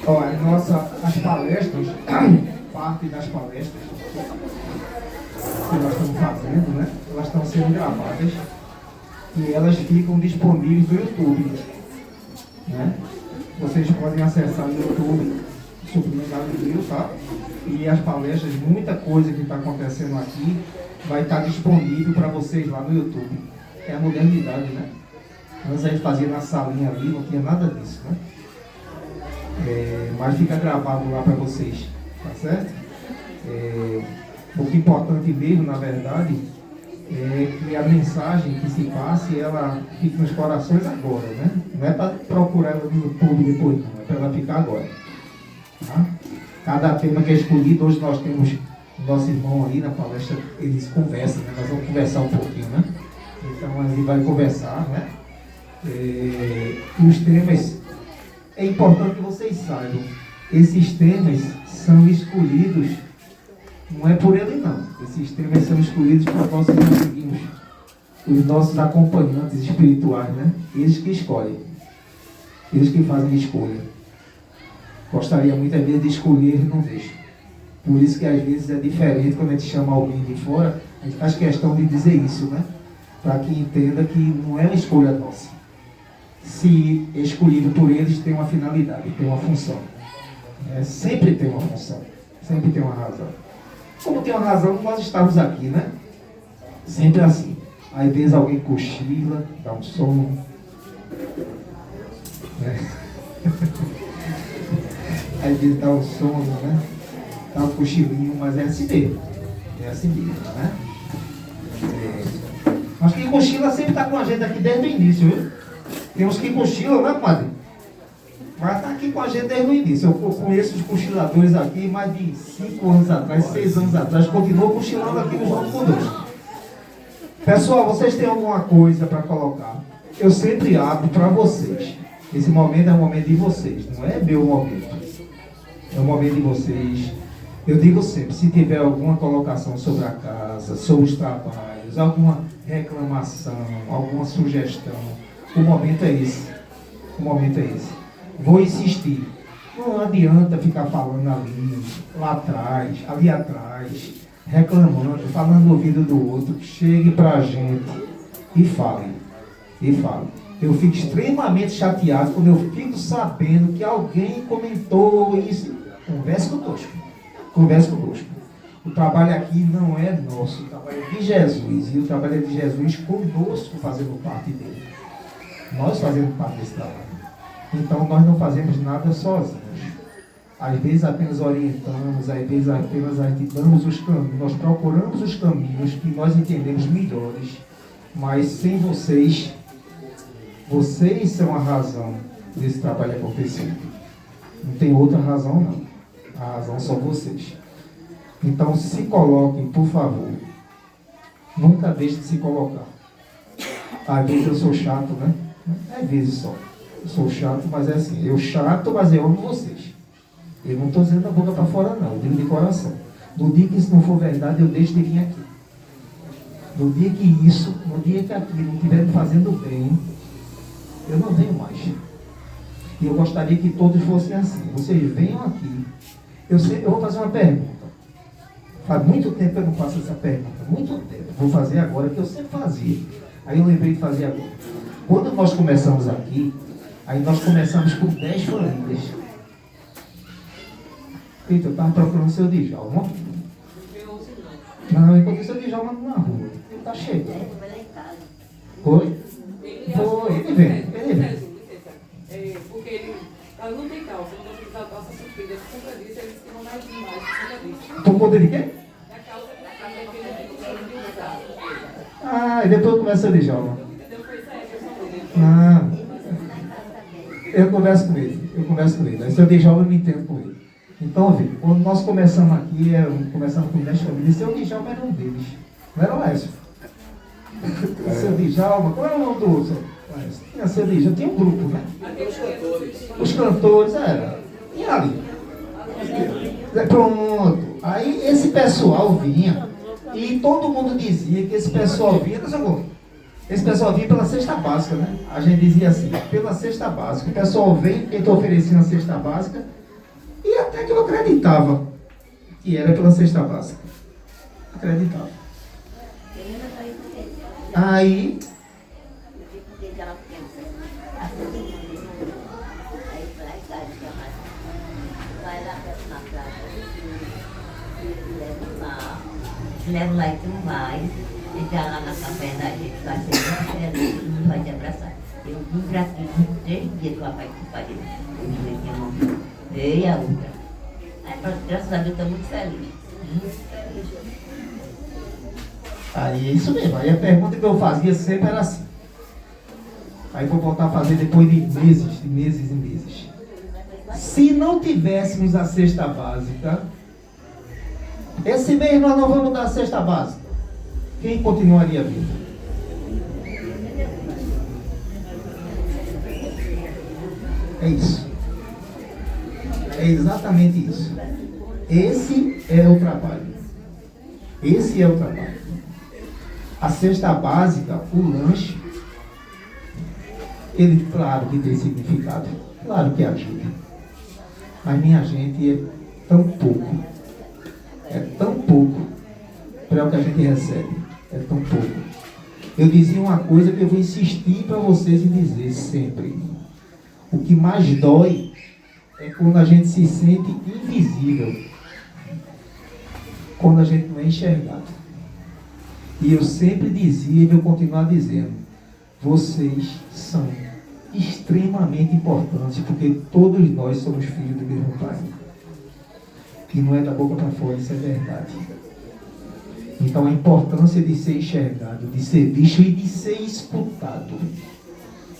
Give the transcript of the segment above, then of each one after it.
Olha, as palestras, parte das palestras que nós estamos fazendo, né? Elas estão sendo gravadas e elas ficam disponíveis no YouTube, né? Vocês podem acessar no YouTube, Sobrinho Galileu, tá? E as palestras, muita coisa que está acontecendo aqui vai estar disponível para vocês lá no YouTube. É a modernidade, né? Antes a gente fazia na salinha ali, não tinha nada disso, né? Mas fica gravado lá para vocês, tá certo? O que é importante mesmo, na verdade, é que a mensagem que se passe, ela fique nos corações agora, né? Não é para procurar ela no YouTube depois, não, é para ela ficar agora. Tá? Cada tema que é escolhido, hoje nós temos o nosso irmão ali na palestra, eles conversam, né? Nós vamos conversar um pouquinho, né? Então a gente vai conversar, né? E os temas, é importante que vocês saibam, esses temas são escolhidos, não é por ele não, esses temas são escolhidos por nossos amiguinhos, os nossos acompanhantes espirituais, né? Eles que escolhem, eles que fazem a escolha. Gostaria muitas vezes de escolher e não deixo. Por isso que às vezes é diferente quando a gente chama alguém de fora, a gente faz questão de dizer isso, né? Para que entenda que não é uma escolha nossa. Se escolhido por eles, tem uma finalidade, tem uma função. Sempre tem uma função, sempre tem uma razão. Como tem uma razão, nós estamos aqui, né? Sempre assim. Às vezes alguém cochila, dá um sono. Né? Às vezes dá um sono, né? Dá um cochilinho, mas é assim mesmo. É assim mesmo, né? Mas quem cochila sempre está com a gente aqui desde o início, viu? Tem uns que cochilam, né, padre? Mas está aqui com a gente desde o início. Eu conheço os cochiladores aqui mais de 5 anos atrás, 6 anos atrás, continuam cochilando aqui no Jogo conosco. Pessoal, vocês têm alguma coisa para colocar? Eu sempre abro para vocês. Esse momento é o momento de vocês, não é meu momento. É o momento de vocês. Eu digo sempre, se tiver alguma colocação sobre a casa, sobre os trabalhos, alguma reclamação, alguma sugestão, o momento é esse. O momento é esse. Vou insistir. Não adianta ficar falando ali, lá atrás, ali atrás, reclamando, falando no ouvido do outro. Chegue pra gente e fale. E fale. Eu fico extremamente chateado quando eu fico sabendo que alguém comentou isso. Converse conosco. Converse conosco. O trabalho aqui não é nosso, o trabalho é de Jesus. E o trabalho é de Jesus conosco, fazendo parte dele. Nós fazemos parte desse trabalho. Então nós não fazemos nada sozinhos. Às vezes apenas orientamos, às vezes apenas damos os caminhos, nós procuramos os caminhos que nós entendemos melhores, mas sem vocês são a razão desse trabalho acontecer. Não tem outra razão não. A razão são vocês. Então se coloquem, por favor. Nunca deixe de se colocar. Às vezes eu sou chato, né? Às vezes só. Eu sou chato, mas é assim. Eu chato, mas eu amo vocês. Eu não estou dizendo da boca para fora, não. Eu digo de coração. No dia que isso não for verdade, eu deixo de vir aqui. No dia que aquilo não estiver me fazendo bem, eu não venho mais. E eu gostaria que todos fossem assim. Vocês venham aqui. Eu vou fazer uma pergunta. Faz muito tempo que eu não faço essa pergunta. Muito tempo. Vou fazer agora, que eu sempre fazia. Aí eu lembrei de fazer agora. Quando nós começamos aqui, aí nós começamos com 10 famílias. Eita, eu estava procurando o seu Djalma. Não, enquanto o seu Djalma na rua. Ele está chegando. Foi? Foi, ele vem. Porque ele não tem calça, então ele tem calça suspendida. Por conta disso, eles ficam mais demais. Por conta de quê? Da calça que ele não usar. Ah, e depois começa o Djalma. Não. Eu converso com ele. Aí se eu Djalma, eu me entendo com ele. Então, vê, quando nós começamos aqui, começamos com 10 famílias, seu Djalma era um deles. Não era o Lécio. Seu Djalma, qual é o nome do outro? Tinha seu Djalma, tinha um grupo, né? Os cantores, era. E ali? Pronto. Aí esse pessoal vinha, e todo mundo dizia que esse pessoal vinha, Esse pessoal vinha pela cesta básica, né? A gente dizia assim, pela cesta básica. O pessoal vem porque estou oferecendo a cesta básica. E até que eu acreditava que era pela cesta básica. Acreditava. Aí, leva lá e tu vai, ficar lá na caverna, a gente vai ser feliz, todo mundo vai te abraçar. Eu vim pra aqui 3 dias que o papai que pariu. Eu me tinha morrido. E a outra. Aí, graças a Deus, estou muito feliz. Muito feliz. aí é isso mesmo. Aí a pergunta que eu fazia sempre era assim. Aí vou voltar a fazer depois de meses e meses e meses. Se não tivéssemos a cesta básica, esse mês nós não vamos dar a cesta básica. Quem continuaria vivo? É isso. É exatamente isso. Esse é o trabalho. Esse é o trabalho. A cesta básica, o lanche, ele, claro que tem significado, claro que ajuda. Mas, minha gente, é tão pouco para o que a gente recebe. É tão pouco. Eu dizia uma coisa que eu vou insistir para vocês em dizer sempre. O que mais dói é quando a gente se sente invisível. Quando a gente não é enxergado. E eu sempre dizia e vou continuar dizendo. Vocês são extremamente importantes, porque todos nós somos filhos do mesmo Pai. Que não é da boca para fora, isso é verdade. Então a importância de ser enxergado, de ser visto e de ser escutado.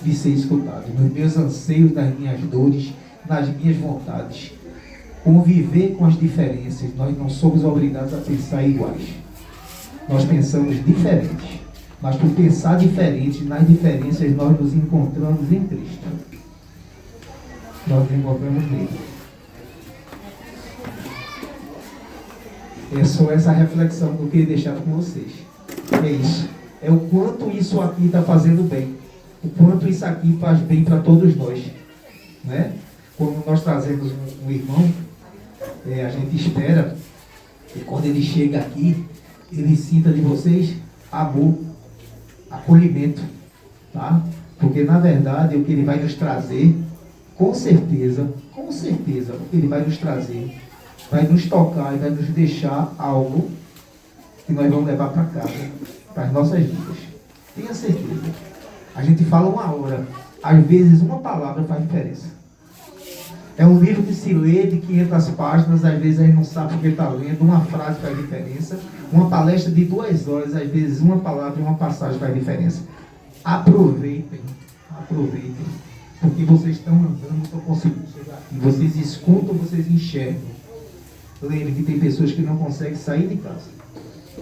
De ser escutado. Nos meus anseios, nas minhas dores, nas minhas vontades. Conviver com as diferenças. Nós não somos obrigados a pensar iguais. Nós pensamos diferentes. Mas por pensar diferente, nas diferenças, nós nos encontramos em Cristo. Nós nos encontramos nele. É só essa reflexão que eu queria deixar com vocês. É isso. É o quanto isso aqui está fazendo bem. O quanto isso aqui faz bem para todos nós. Né? Quando nós trazemos um irmão, a gente espera que quando ele chega aqui, ele sinta de vocês amor, acolhimento. Tá? Porque na verdade o que ele vai nos trazer, com certeza, o que ele vai nos trazer, vai nos tocar e vai nos deixar algo que nós vamos levar para casa, para as nossas vidas. Tenha certeza. A gente fala uma hora, às vezes uma palavra faz diferença. É um livro que se lê de 500 páginas, às vezes a gente não sabe porque está lendo, uma frase faz diferença. Uma palestra de 2 horas, às vezes uma palavra e uma passagem faz diferença. Aproveitem, porque vocês estão andando, estão conseguindo chegar aqui. Vocês escutam, vocês enxergam. Lembre que tem pessoas que não conseguem sair de casa.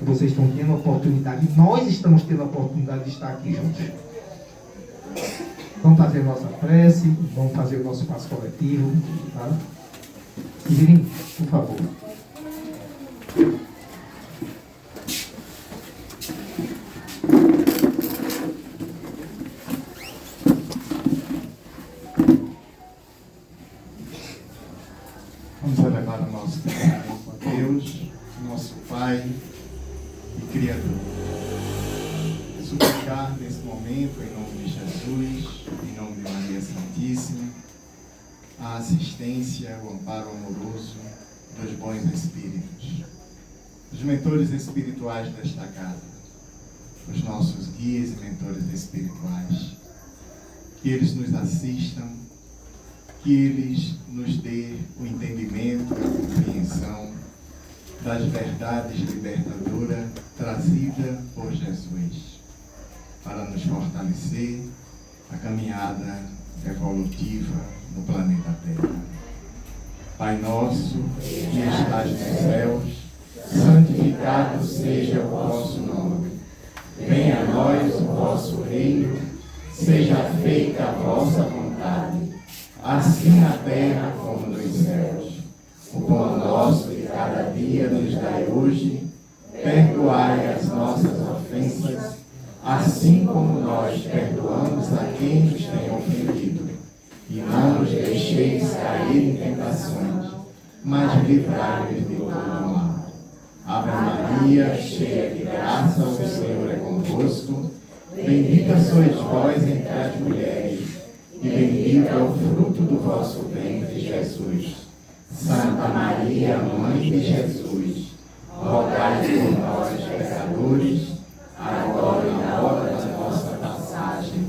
Vocês estão tendo a oportunidade, nós estamos tendo a oportunidade de estar aqui juntos. Vamos fazer a nossa prece, vamos fazer o nosso passo coletivo. Tá? Virem, por favor. Vamos elevar o nosso pensamento a Deus, nosso Pai e Criador. Suplicar nesse momento, em nome de Jesus, em nome de Maria Santíssima, a assistência, o amparo amoroso dos bons espíritos, os mentores espirituais desta casa, os nossos guias e mentores espirituais, que eles nos assistam, que eles nos dê o entendimento, a compreensão das verdades libertadoras trazidas por Jesus, para nos fortalecer a caminhada evolutiva no planeta Terra. Pai nosso, que estás nos céus, santificado seja o vosso nome. Venha a nós o vosso reino, seja feita a vossa vontade, assim na terra como nos céus. O pão nosso de cada dia nos dai hoje, perdoai as nossas ofensas, assim como nós perdoamos a quem nos tem ofendido. E não nos deixeis cair em tentações, mas livrai-nos de todo mal. Ave Maria, cheia de graça, o Senhor é convosco. Bendita sois vós entre as mulheres, e bendito é o fruto do vosso ventre, Jesus. Santa Maria, Mãe de Jesus, rogai por nós, pecadores, agora e na hora da nossa passagem.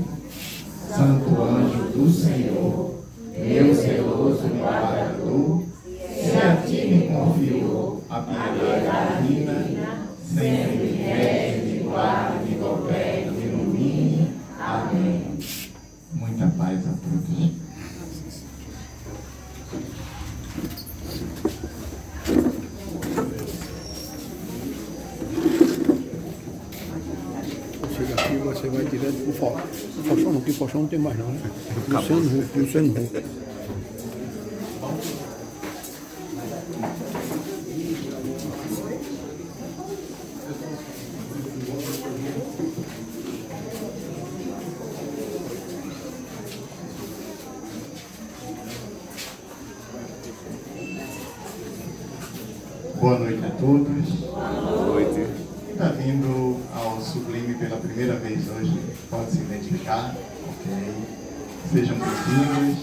Santo anjo do Senhor, meu zeloso guardador, se a ti me confiou a piedade divina, sempre me rege, me guarde, me governe, me ilumine. Amém. Muita paz a todos. Chega aqui, você vai direto pro Forró. Forró não, que Forró não tem mais não, né? Luciano Huck. Boa noite a todos. Boa noite. Quem está vindo ao Sublime pela primeira vez hoje, pode se identificar. Ok. Sejam bem-vindos.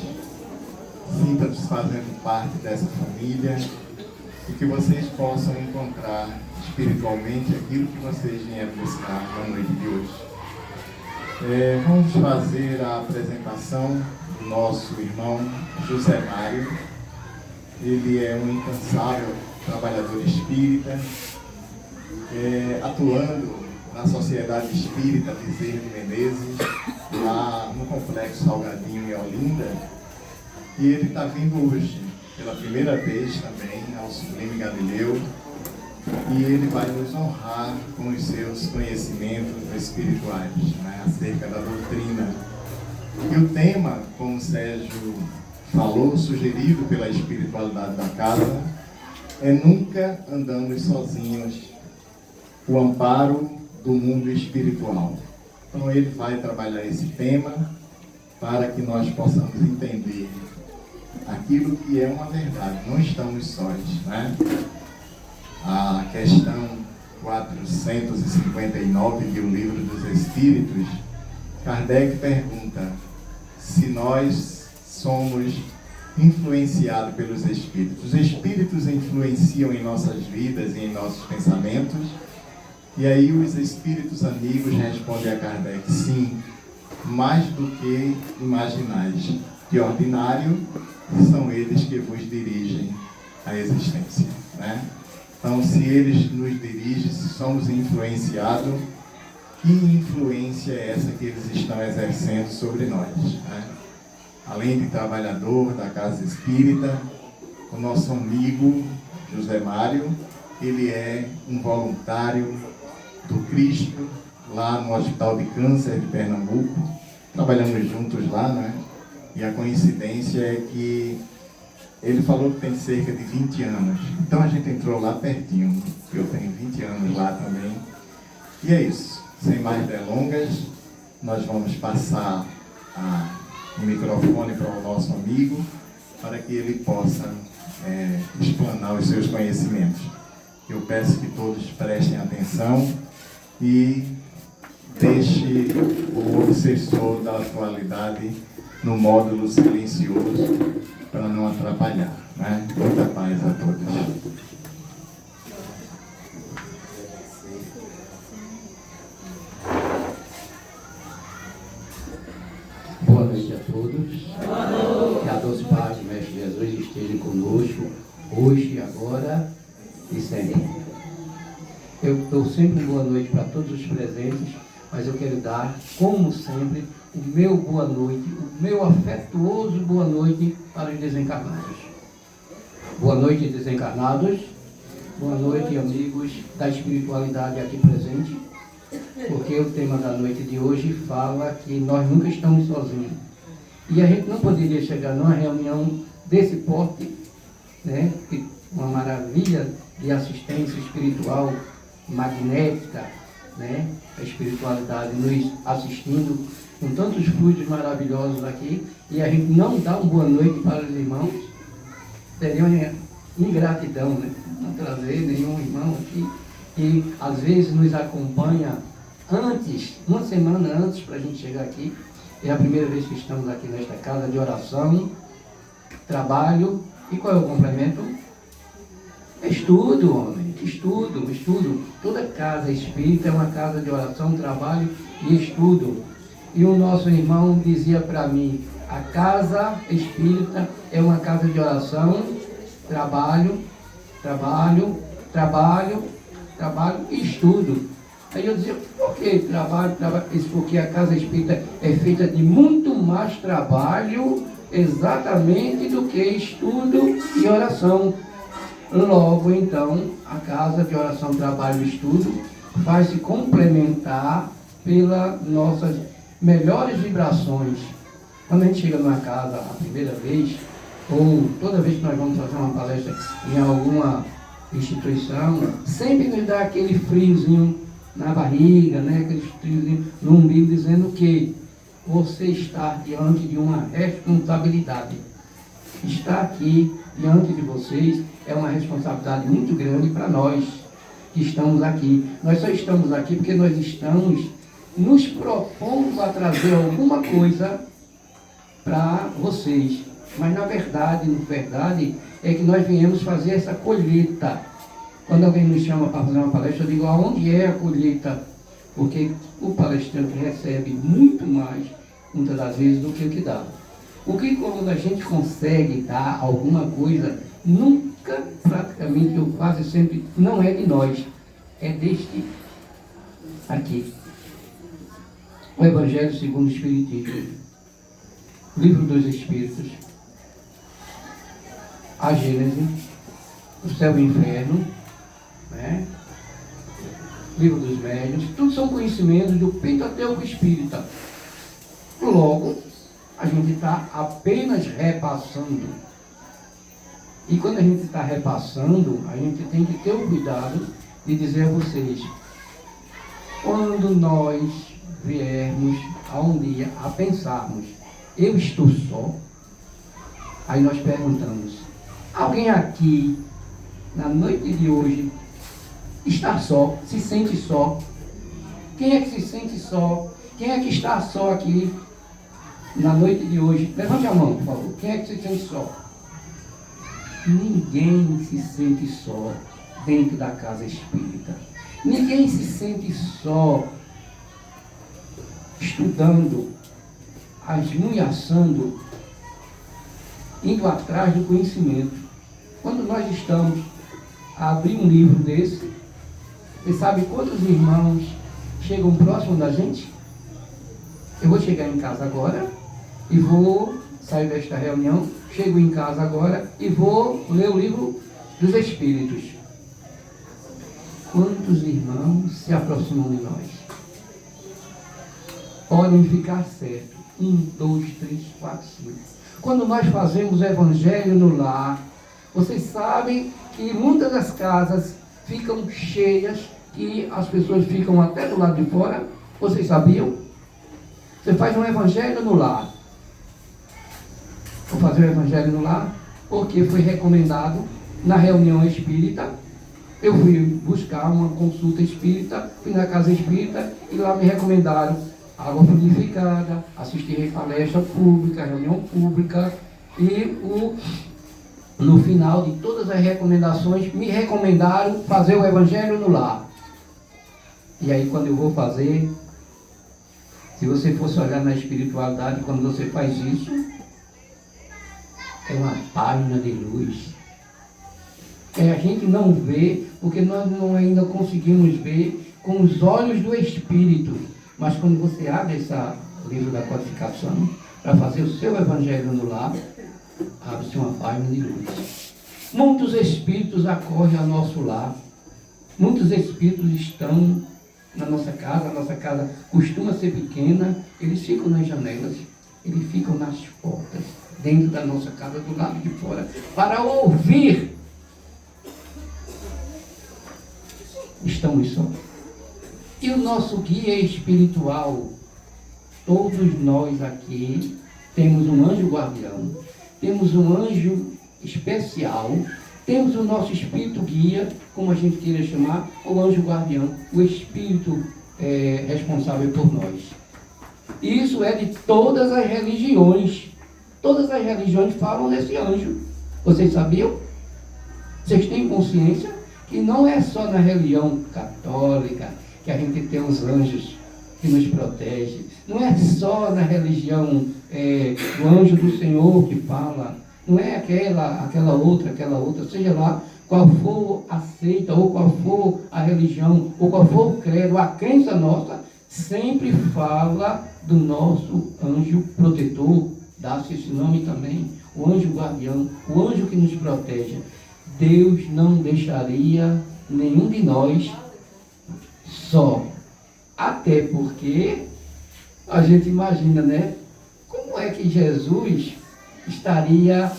Sintam-se fazendo parte dessa família e que vocês possam encontrar espiritualmente aquilo que vocês vieram buscar na noite de hoje. Vamos fazer a apresentação do nosso irmão José Mário. Ele é um incansável trabalhador espírita, atuando na Sociedade Espírita Bezerra de Menezes, lá no Complexo Salgadinho em Olinda. E ele está vindo hoje, pela primeira vez também, ao Sublime Galileu, e ele vai nos honrar com os seus conhecimentos espirituais, né, acerca da doutrina. E o tema, como o Sérgio falou, sugerido pela espiritualidade da casa, é Nunca Andamos Sozinhos, o amparo do mundo espiritual. Então ele vai trabalhar esse tema para que nós possamos entender aquilo que é uma verdade. Não estamos sós, né? A questão 459 do Livro dos Espíritos, Kardec pergunta se nós somos influenciados pelos Espíritos. Os Espíritos influenciam em nossas vidas e em nossos pensamentos. E aí os Espíritos amigos respondem a Kardec: sim, mais do que imaginais. De ordinário, são eles que vos dirigem a existência, né? Então, se eles nos dirigem, se somos influenciados, que influência é essa que eles estão exercendo sobre nós, né? Além de trabalhador da Casa Espírita, o nosso amigo José Mário, ele é um voluntário do Cristo, lá no Hospital de Câncer de Pernambuco. Trabalhamos juntos lá, né? E a coincidência é que ele falou que tem cerca de 20 anos. Então a gente entrou lá pertinho. Eu tenho 20 anos lá também. E é isso. Sem mais delongas, nós vamos passar o microfone para o nosso amigo, para que ele possa explanar os seus conhecimentos. Eu peço que todos prestem atenção e deixe o obsessor da atualidade no módulo silencioso para não atrapalhar, né? Muita paz a todos. Boa noite a todos. Boa noite. Que a doce paz do Mestre Jesus esteja conosco, hoje, agora e sempre. Eu dou sempre boa noite para todos os presentes, mas eu quero dar, como sempre, o meu boa noite, o meu afetuoso boa noite para os desencarnados. Boa noite, desencarnados. Boa noite, amigos da espiritualidade aqui presente. Porque o tema da noite de hoje fala que nós nunca estamos sozinhos. E a gente não poderia chegar numa reunião desse porte, né? Uma maravilha de assistência espiritual magnética, né? a espiritualidade nos assistindo, com tantos fluidos maravilhosos aqui, e a gente não dá uma boa noite para os irmãos, seria uma ingratidão, né? Não trazer nenhum irmão aqui, que às vezes nos acompanha antes, uma semana antes para a gente chegar aqui. É a primeira vez que estamos aqui nesta casa de oração, trabalho, e qual é o complemento? Estudo, homem, estudo. Toda casa espírita é uma casa de oração, trabalho e estudo. E o nosso irmão dizia para mim, a casa espírita é uma casa de oração, trabalho e estudo. Aí eu dizia, por que trabalho? Isso porque a casa espírita é feita de muito mais trabalho, exatamente, do que estudo e oração. Logo, então, a casa de oração, trabalho e estudo vai se complementar pelas nossas melhores vibrações. Quando a gente chega numa casa a primeira vez, ou toda vez que nós vamos fazer uma palestra em alguma instituição, sempre nos dá aquele friozinho na barriga, né? Aquele friozinho no umbigo, dizendo que você está diante de uma responsabilidade. Estar aqui diante de vocês é uma responsabilidade muito grande para nós que estamos aqui. Nós só estamos aqui porque nós estamos nos propondo a trazer alguma coisa para vocês. Mas na verdade, é que nós viemos fazer essa colheita. Quando alguém me chama para fazer uma palestra, eu digo, aonde é a colheita? Porque o palestrante recebe muito mais, muitas das vezes, do que o que dá. O que quando a gente consegue dar alguma coisa, nunca, praticamente, ou quase sempre, não é de nós, é deste aqui. O Evangelho segundo o Espiritismo, Livro dos Espíritos, a Gênese, o Céu e o Inferno, né? Livro dos Médiuns, tudo são conhecimentos do Pentateuco Espírita. Logo, a gente está apenas repassando. E quando a gente está repassando, a gente tem que ter o cuidado de dizer a vocês, quando nós viermos a um dia a pensarmos, eu estou só, aí nós perguntamos, alguém aqui, na noite de hoje, está só, se sente só? Quem é que se sente só? Quem é que está só aqui na noite de hoje? Levante a mão, por favor. Quem é que se sente só? Ninguém se sente só dentro da casa espírita. Ninguém se sente só estudando, esmiuçando, indo atrás do conhecimento. Quando nós estamos a abrir um livro desse, você sabe quantos irmãos chegam próximo da gente? Eu vou chegar em casa agora e vou sair desta reunião, chego em casa agora e vou ler o livro dos Espíritos. Quantos irmãos se aproximam de nós? Podem ficar certo. 1, 2, 3, 4, 5. Quando nós fazemos o Evangelho no lar, vocês sabem que muitas das casas ficam cheias e as pessoas ficam até do lado de fora. Vocês sabiam? Você faz um Evangelho no lar. Vou fazer o Evangelho no lar porque foi recomendado na reunião espírita. Eu fui buscar uma consulta espírita, fui na casa espírita e lá me recomendaram água purificada, assistir palestra pública, reunião pública e no final de todas as recomendações me recomendaram fazer o Evangelho no lar. E aí quando eu vou fazer, se você fosse olhar na espiritualidade, quando você faz isso, é uma página de luz. A gente não vê, porque nós não ainda conseguimos ver com os olhos do Espírito. Mas quando você abre esse livro da codificação, para fazer o seu Evangelho no lar, abre-se uma página de luz. Muitos Espíritos acorrem ao nosso lar. Muitos Espíritos estão na nossa casa. A nossa casa costuma ser pequena. Eles ficam nas janelas, eles ficam nas portas, dentro da nossa casa, do lado de fora, para ouvir. Estamos só. E o nosso guia espiritual, todos nós aqui temos um anjo guardião, temos um anjo especial, temos o nosso espírito guia, como a gente queira chamar, o anjo guardião, o espírito responsável por nós. Isso é de todas as religiões. Todas as religiões falam desse anjo. Vocês sabiam? Vocês têm consciência que não é só na religião católica que a gente tem os anjos que nos protegem. Não é só na religião do anjo do Senhor que fala. Não é aquela outra, seja lá qual for a seita, ou qual for a religião, ou qual for o credo, a crença nossa, sempre fala do nosso anjo protetor. Dá-se esse nome também, o anjo guardião, o anjo que nos protege. Deus não deixaria nenhum de nós só. Até porque a gente imagina, né? Como é que Jesus estaria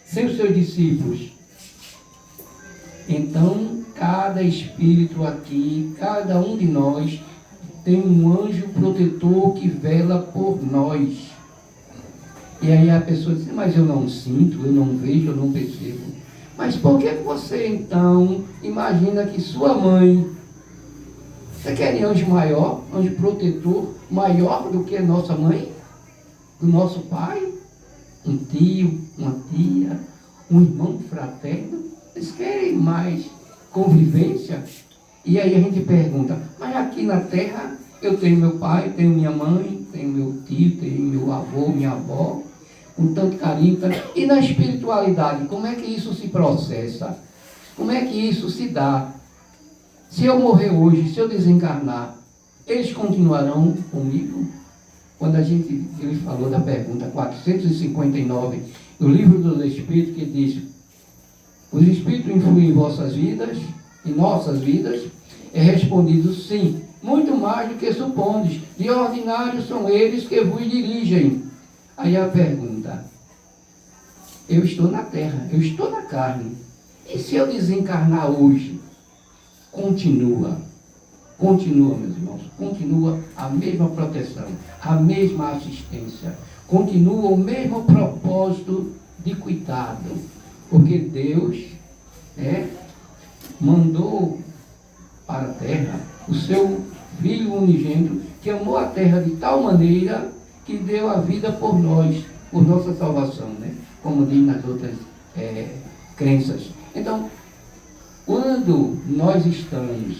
sem os seus discípulos? Então, cada espírito aqui, cada um de nós, tem um anjo protetor que vela por nós. E aí a pessoa diz, mas eu não sinto, eu não vejo, eu não percebo. Mas por que você então imagina que sua mãe, você quer anjo maior, anjo protetor maior do que a nossa mãe, do nosso pai, um tio, uma tia, um irmão fraterno? Eles querem mais convivência? E aí a gente pergunta, mas aqui na terra eu tenho meu pai, tenho minha mãe, tenho meu tio, tenho meu avô, minha avó, com tanto carinho. E na espiritualidade, como é que isso se processa? Como é que isso se dá? Se eu morrer hoje, se eu desencarnar, eles continuarão comigo? Quando ele falou da pergunta 459, do livro dos Espíritos, que diz, os Espíritos influem em vossas vidas, em nossas vidas, é respondido sim, muito mais do que supondes, de ordinário são eles que vos dirigem. Aí a pergunta, eu estou na terra, eu estou na carne, e se eu desencarnar hoje? Continua, meus irmãos, continua a mesma proteção, a mesma assistência, continua o mesmo propósito de cuidado, porque Deus mandou para a terra o seu Filho unigênito, que amou a terra de tal maneira que deu a vida por nós, por nossa salvação, né? Como diz nas outras crenças. Então, quando nós estamos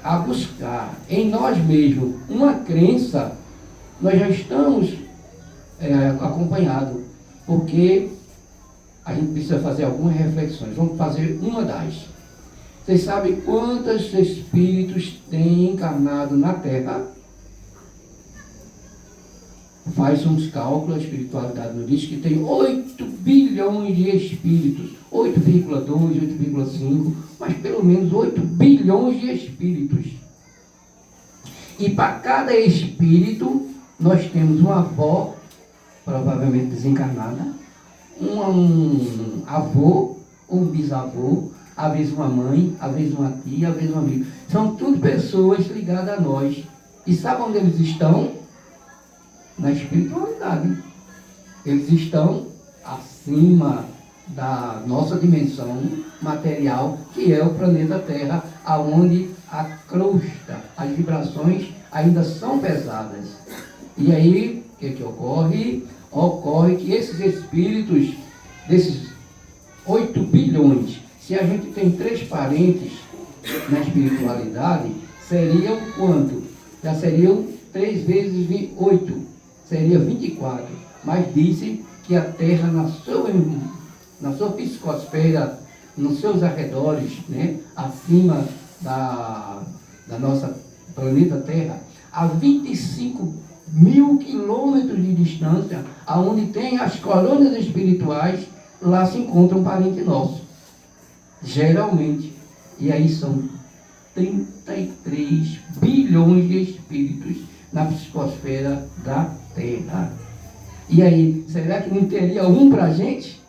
a buscar em nós mesmos uma crença, nós já estamos acompanhados, porque a gente precisa fazer algumas reflexões. Vamos fazer uma das. Vocês sabem quantos espíritos têm encarnado na Terra? Faz uns cálculos, a espiritualidade nos diz que tem 8 bilhões de espíritos, 8,2, 8,5, mas pelo menos 8 bilhões de espíritos. E para cada espírito, nós temos uma avó, provavelmente desencarnada, um avô, um bisavô, às vezes uma mãe, às vezes uma tia, às vezes um amigo. São tudo pessoas ligadas a nós. E sabe onde eles estão? Na espiritualidade. Eles estão acima da nossa dimensão material, que é o planeta Terra, aonde a crosta, as vibrações ainda são pesadas. E aí, o que ocorre? Ocorre que esses espíritos, desses 8 bilhões, se a gente tem 3 parentes na espiritualidade, seriam quanto? Já seriam 3 vezes 8, seria 24. Mas dizem que a Terra, na sua psicosfera, nos seus arredores, né, acima da nossa planeta Terra, a 25 mil quilômetros de distância, aonde tem as colônias espirituais, lá se encontra um parente nosso. Geralmente. E aí são 33 bilhões de espíritos na psicosfera da Terra. E aí, será que não teria um para a gente?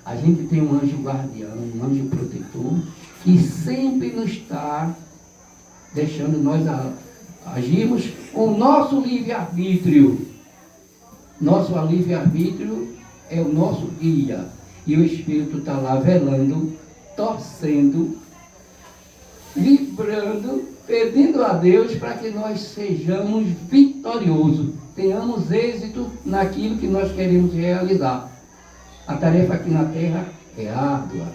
A gente tem um anjo guardião, um anjo protetor, que sempre nos está deixando nós agimos com o nosso livre-arbítrio. Nosso livre-arbítrio é o nosso guia. E o Espírito está lá velando, torcendo, vibrando, pedindo a Deus para que nós sejamos vitoriosos, tenhamos êxito naquilo que nós queremos realizar. A tarefa aqui na terra é árdua,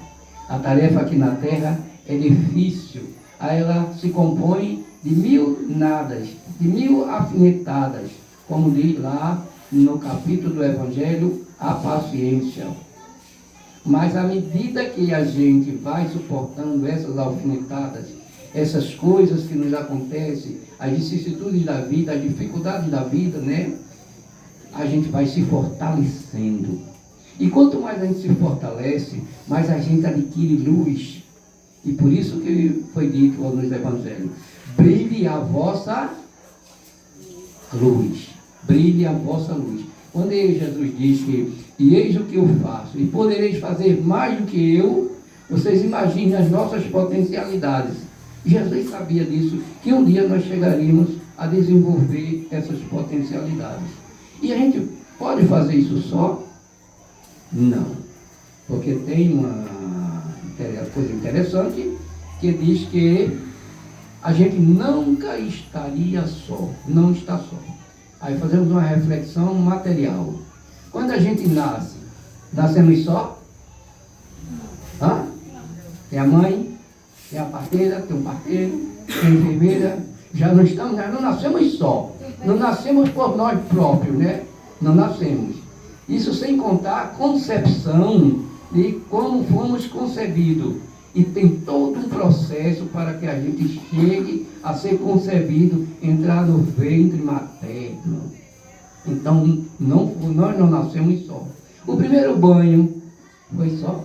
a tarefa aqui na terra é difícil. Ela se compõe de 1000 nadas, de 1000 alfinetadas, como diz lá no capítulo do Evangelho, a paciência. Mas à medida que a gente vai suportando essas alfinetadas, essas coisas que nos acontecem, as vicissitudes da vida, as dificuldades da vida, né? A gente vai se fortalecendo. E quanto mais a gente se fortalece, mais a gente adquire luz. E por isso que foi dito nos Evangelhos: brilhe a vossa luz. Brilhe a vossa luz. Quando Jesus diz que, e eis o que eu faço, e podereis fazer mais do que eu, vocês imaginem as nossas potencialidades. Jesus sabia disso, que um dia nós chegaríamos a desenvolver essas potencialidades. E a gente pode fazer isso só? Não. Porque tem uma coisa interessante que diz que a gente nunca estaria só, não está só. Aí fazemos uma reflexão material. Quando a gente nasce, nascemos só? Hã? Tem a mãe, tem a parteira, tem o parteiro, tem a enfermeira. Já não nascemos só. Não nascemos por nós próprios, né? Não nascemos. Isso sem contar a concepção de como fomos concebidos. E tem todo um processo para que a gente chegue a ser concebido, entrar no ventre materno. Então, nós não nascemos só. O primeiro banho foi só.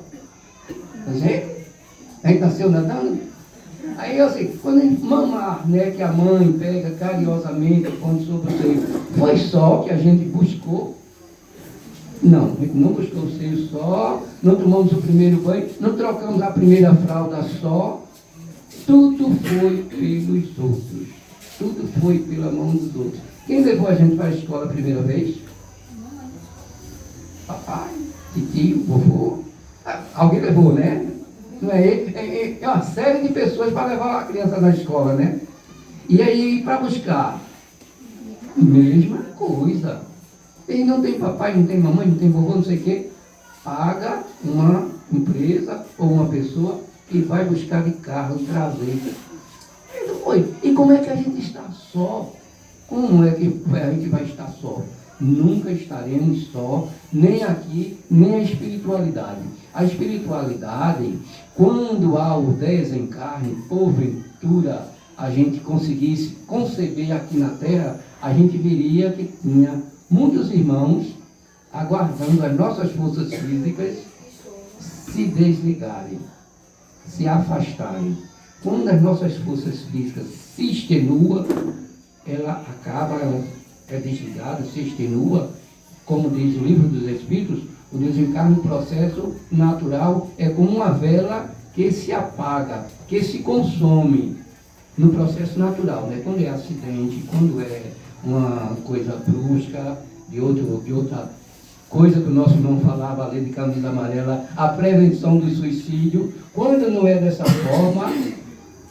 A gente nasceu nadando. Aí eu sei, quando a gente mamar, né, que a mãe pega carinhosamente, põe sobre o seio, foi só que a gente buscou? Não, a gente não buscou o seio só, não tomamos o primeiro banho, não trocamos a primeira fralda só. Tudo foi pelos outros. Tudo foi pela mão dos outros. Quem levou a gente para a escola a primeira vez? Papai, tio, vovô. Alguém levou, né? Não é ele? É uma série de pessoas para levar a criança na escola, né? E aí, para buscar? Mesma coisa. E não tem papai, não tem mamãe, não tem vovô, não sei o quê. Paga uma empresa ou uma pessoa que vai buscar de carro, trazer. E como é que a gente está só? Como é que a gente vai estar só? Nunca estaremos só, nem aqui, nem a espiritualidade. A espiritualidade, quando há o desencarne, porventura a gente conseguisse conceber aqui na Terra, a gente veria que tinha muitos irmãos aguardando as nossas forças físicas se desligarem, se afastarem. Quando as nossas forças físicas se extenuam, ela acaba, ela é desligada, se extenua, como diz o Livro dos Espíritos, o desencarne, o processo natural, é como uma vela que se apaga, que se consome no processo natural, né? Quando é acidente, quando é uma coisa brusca, de outra coisa que o nosso irmão falava ali de camisa amarela, a prevenção do suicídio, quando não é dessa forma,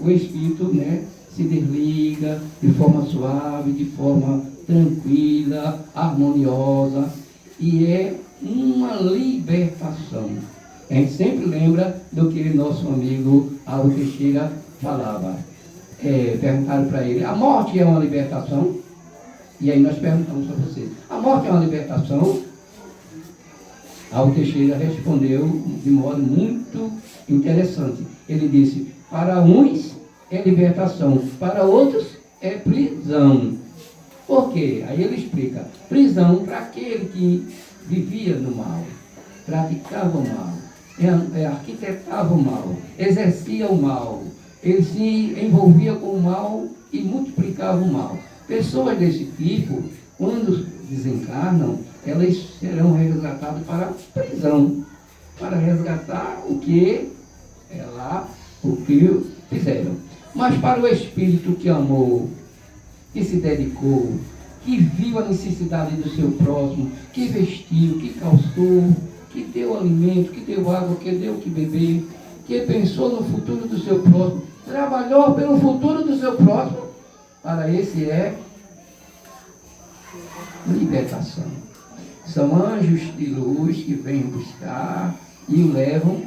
o espírito, né, se desliga de forma suave, de forma tranquila, harmoniosa, e é uma libertação. A gente sempre lembra do que nosso amigo Aldo Teixeira falava. Perguntaram para ele: a morte é uma libertação? E aí nós perguntamos para vocês: a morte é uma libertação? Aldo Teixeira respondeu de modo muito interessante. Ele disse: para uns é libertação, para outros é prisão. Por quê? Aí ele explica: prisão para aquele que vivia no mal, praticava o mal, arquitetava o mal, exercia o mal, ele se envolvia com o mal e multiplicava o mal. Pessoas desse tipo, quando desencarnam, elas serão resgatadas para a prisão, para resgatar o que fizeram. Mas para o espírito que amou que se dedicou, que viu a necessidade do seu próximo, que vestiu, que calçou, que deu alimento, que deu água, que deu o que beber, que pensou no futuro do seu próximo, trabalhou pelo futuro do seu próximo, para esse é libertação. São anjos de luz que vêm buscar e o levam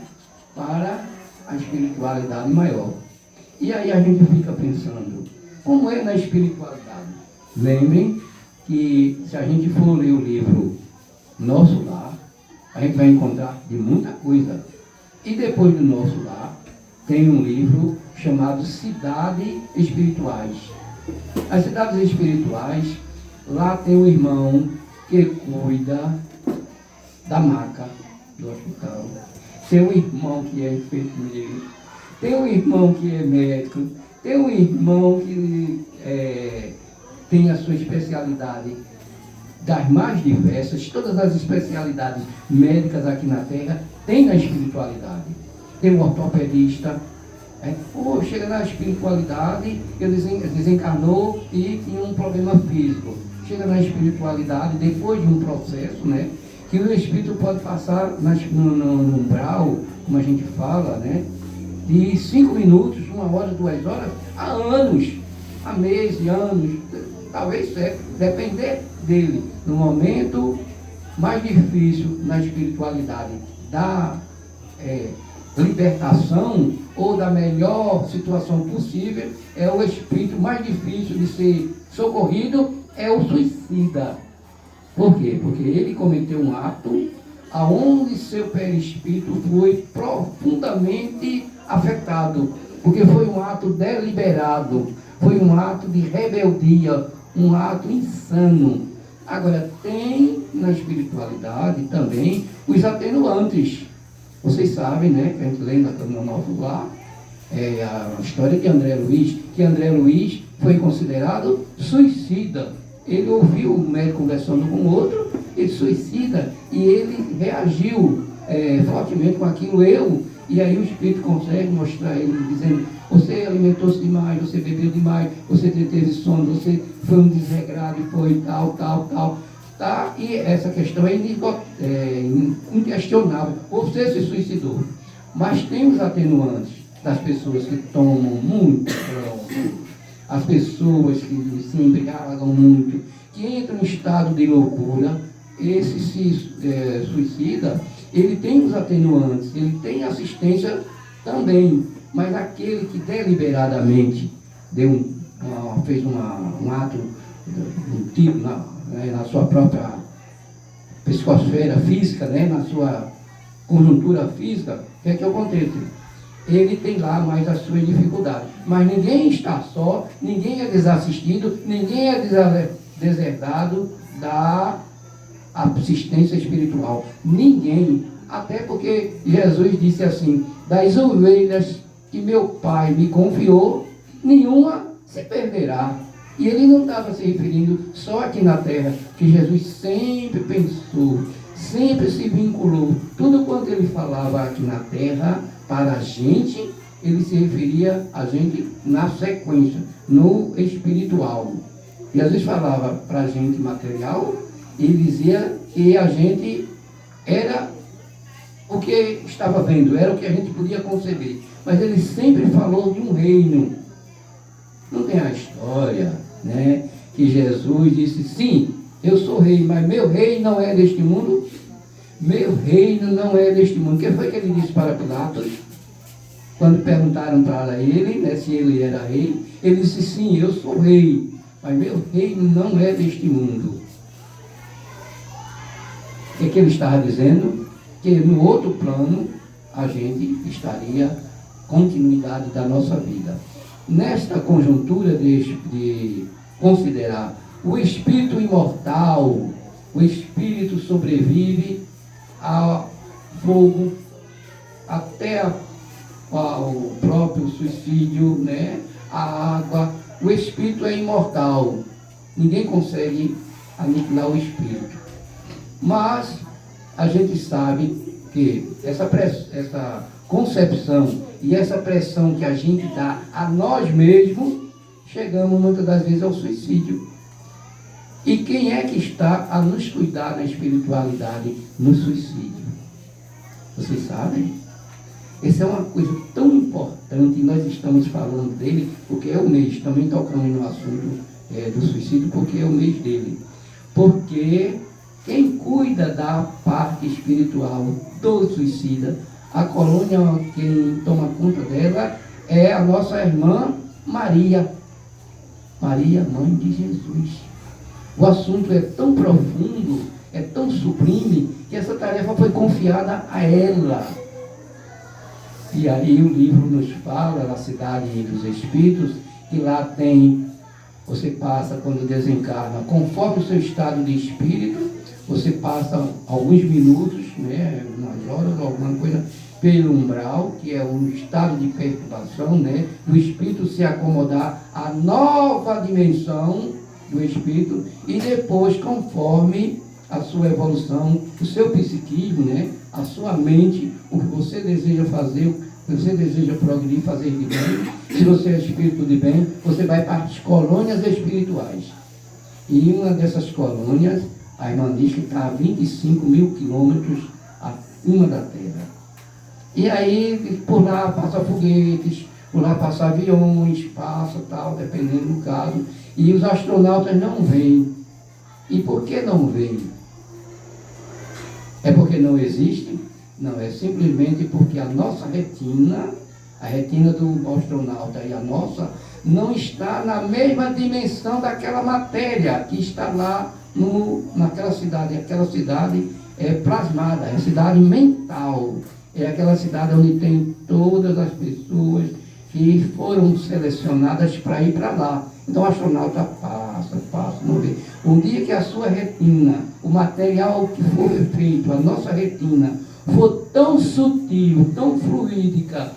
para a espiritualidade maior. E aí a gente fica pensando, como é na espiritualidade? Lembrem que se a gente for ler o livro Nosso Lar, a gente vai encontrar de muita coisa. E depois do Nosso Lar, tem um livro chamado Cidades Espirituais. As cidades espirituais, lá tem um irmão que cuida da maca do hospital. Tem um irmão que é enfermeiro. Tem um irmão que é médico. Tem um irmão que tem a sua especialidade das mais diversas. Todas as especialidades médicas aqui na Terra tem na espiritualidade. Tem um ortopedista. Chega na espiritualidade, ele desencarnou e tinha um problema físico. Chega na espiritualidade, depois de um processo, né, que o espírito pode passar no umbral, como a gente fala, né, de 5 minutos, 1 hora, 2 horas, a anos, a meses, anos, talvez séculos, depender dele. No momento mais difícil na espiritualidade da libertação ou da melhor situação possível, é o espírito mais difícil de ser socorrido, é o suicida. Por quê? Porque ele cometeu um ato aonde seu perispírito foi profundamente afetado, porque foi um ato deliberado, foi um ato de rebeldia, um ato insano. Agora, tem na espiritualidade também os atenuantes. Vocês sabem, né, que a gente lembra no Nosso Lar, a história de André Luiz, que André Luiz foi considerado suicida. Ele ouviu o médico conversando com o outro, ele suicida, e ele reagiu fortemente com aquilo, e aí o Espírito consegue mostrar ele, dizendo, você alimentou-se demais, você bebeu demais, você teve sono, você foi um desregrado, foi tal, tá? E essa questão é inquestionável, você se suicidou. Mas tem os atenuantes das pessoas que tomam muito droga, as pessoas que se embriagam muito, que entram em estado de loucura. Esse se suicida, ele tem os atenuantes, ele tem assistência também, mas aquele que deliberadamente fez um ato, um tipo na sua própria psicosfera física, né, na sua conjuntura física, o que é que acontece? Ele tem lá mais as suas dificuldades. Mas ninguém está só, ninguém é desassistido, ninguém é deserdado da assistência espiritual. Ninguém. Até porque Jesus disse assim, das ovelhas que meu Pai me confiou, nenhuma se perderá. E ele não estava se referindo só aqui na terra, que Jesus sempre pensou, sempre se vinculou. Tudo quanto ele falava aqui na terra, para a gente, ele se referia a gente na sequência, no espiritual. E às vezes falava para a gente material, e dizia que a gente era o que estava vendo, era o que a gente podia conceber. Mas ele sempre falou de um reino. Não tem a história, né, que Jesus disse, sim, eu sou rei, mas meu reino não é deste mundo. Meu reino não é deste mundo. O que foi que ele disse para Pilatos? Quando perguntaram para ele, né, se ele era rei, ele disse, sim, eu sou rei, mas meu reino não é deste mundo. O que ele estava dizendo? Que no outro plano a gente estaria continuidade da nossa vida. Nesta conjuntura de considerar o espírito imortal, o espírito sobrevive ao fogo, até ao próprio suicídio, né? A água, o espírito é imortal. Ninguém consegue aniquilar o espírito. Mas a gente sabe que essa concepção e essa pressão que a gente dá a nós mesmos chegamos muitas das vezes ao suicídio. E quem é que está a nos cuidar na espiritualidade no suicídio? Vocês sabem? Essa é uma coisa tão importante, e nós estamos falando dele, porque é o mês, também tocamos no assunto do suicídio, porque é o mês dele. Porque quem cuida da parte espiritual do suicida, a colônia, quem toma conta dela, é a nossa irmã Maria. Maria, mãe de Jesus. O assunto é tão profundo, é tão sublime, que essa tarefa foi confiada a ela. E aí o livro nos fala, na cidade dos Espíritos, que lá tem, você passa quando desencarna, conforme o seu estado de espírito, você passa alguns minutos, né, umas horas, alguma coisa, pelo umbral, que é um estado de perturbação, né, o espírito se acomodar à nova dimensão do espírito, e depois, conforme a sua evolução, o seu psiquismo, né, a sua mente, o que você deseja fazer, o que você deseja progredir, fazer de bem. Se você é espírito de bem, você vai para as colônias espirituais. E uma dessas colônias, a irmã diz que está a 25 mil quilômetros acima da Terra. E aí, por lá passa foguetes, por lá passa aviões, passa tal, dependendo do caso. E os astronautas não vêm. E por que não vêm? É porque não existe? Não, é simplesmente porque a nossa retina, a retina do astronauta e a nossa, não está na mesma dimensão daquela matéria que está lá naquela cidade. Aquela cidade é plasmada, é a cidade mental. É aquela cidade onde tem todas as pessoas que foram selecionadas para ir para lá. Então o astronauta passa, não vê. Um dia que a sua retina, o material que for feito, a nossa retina, for tão sutil, tão fluídica,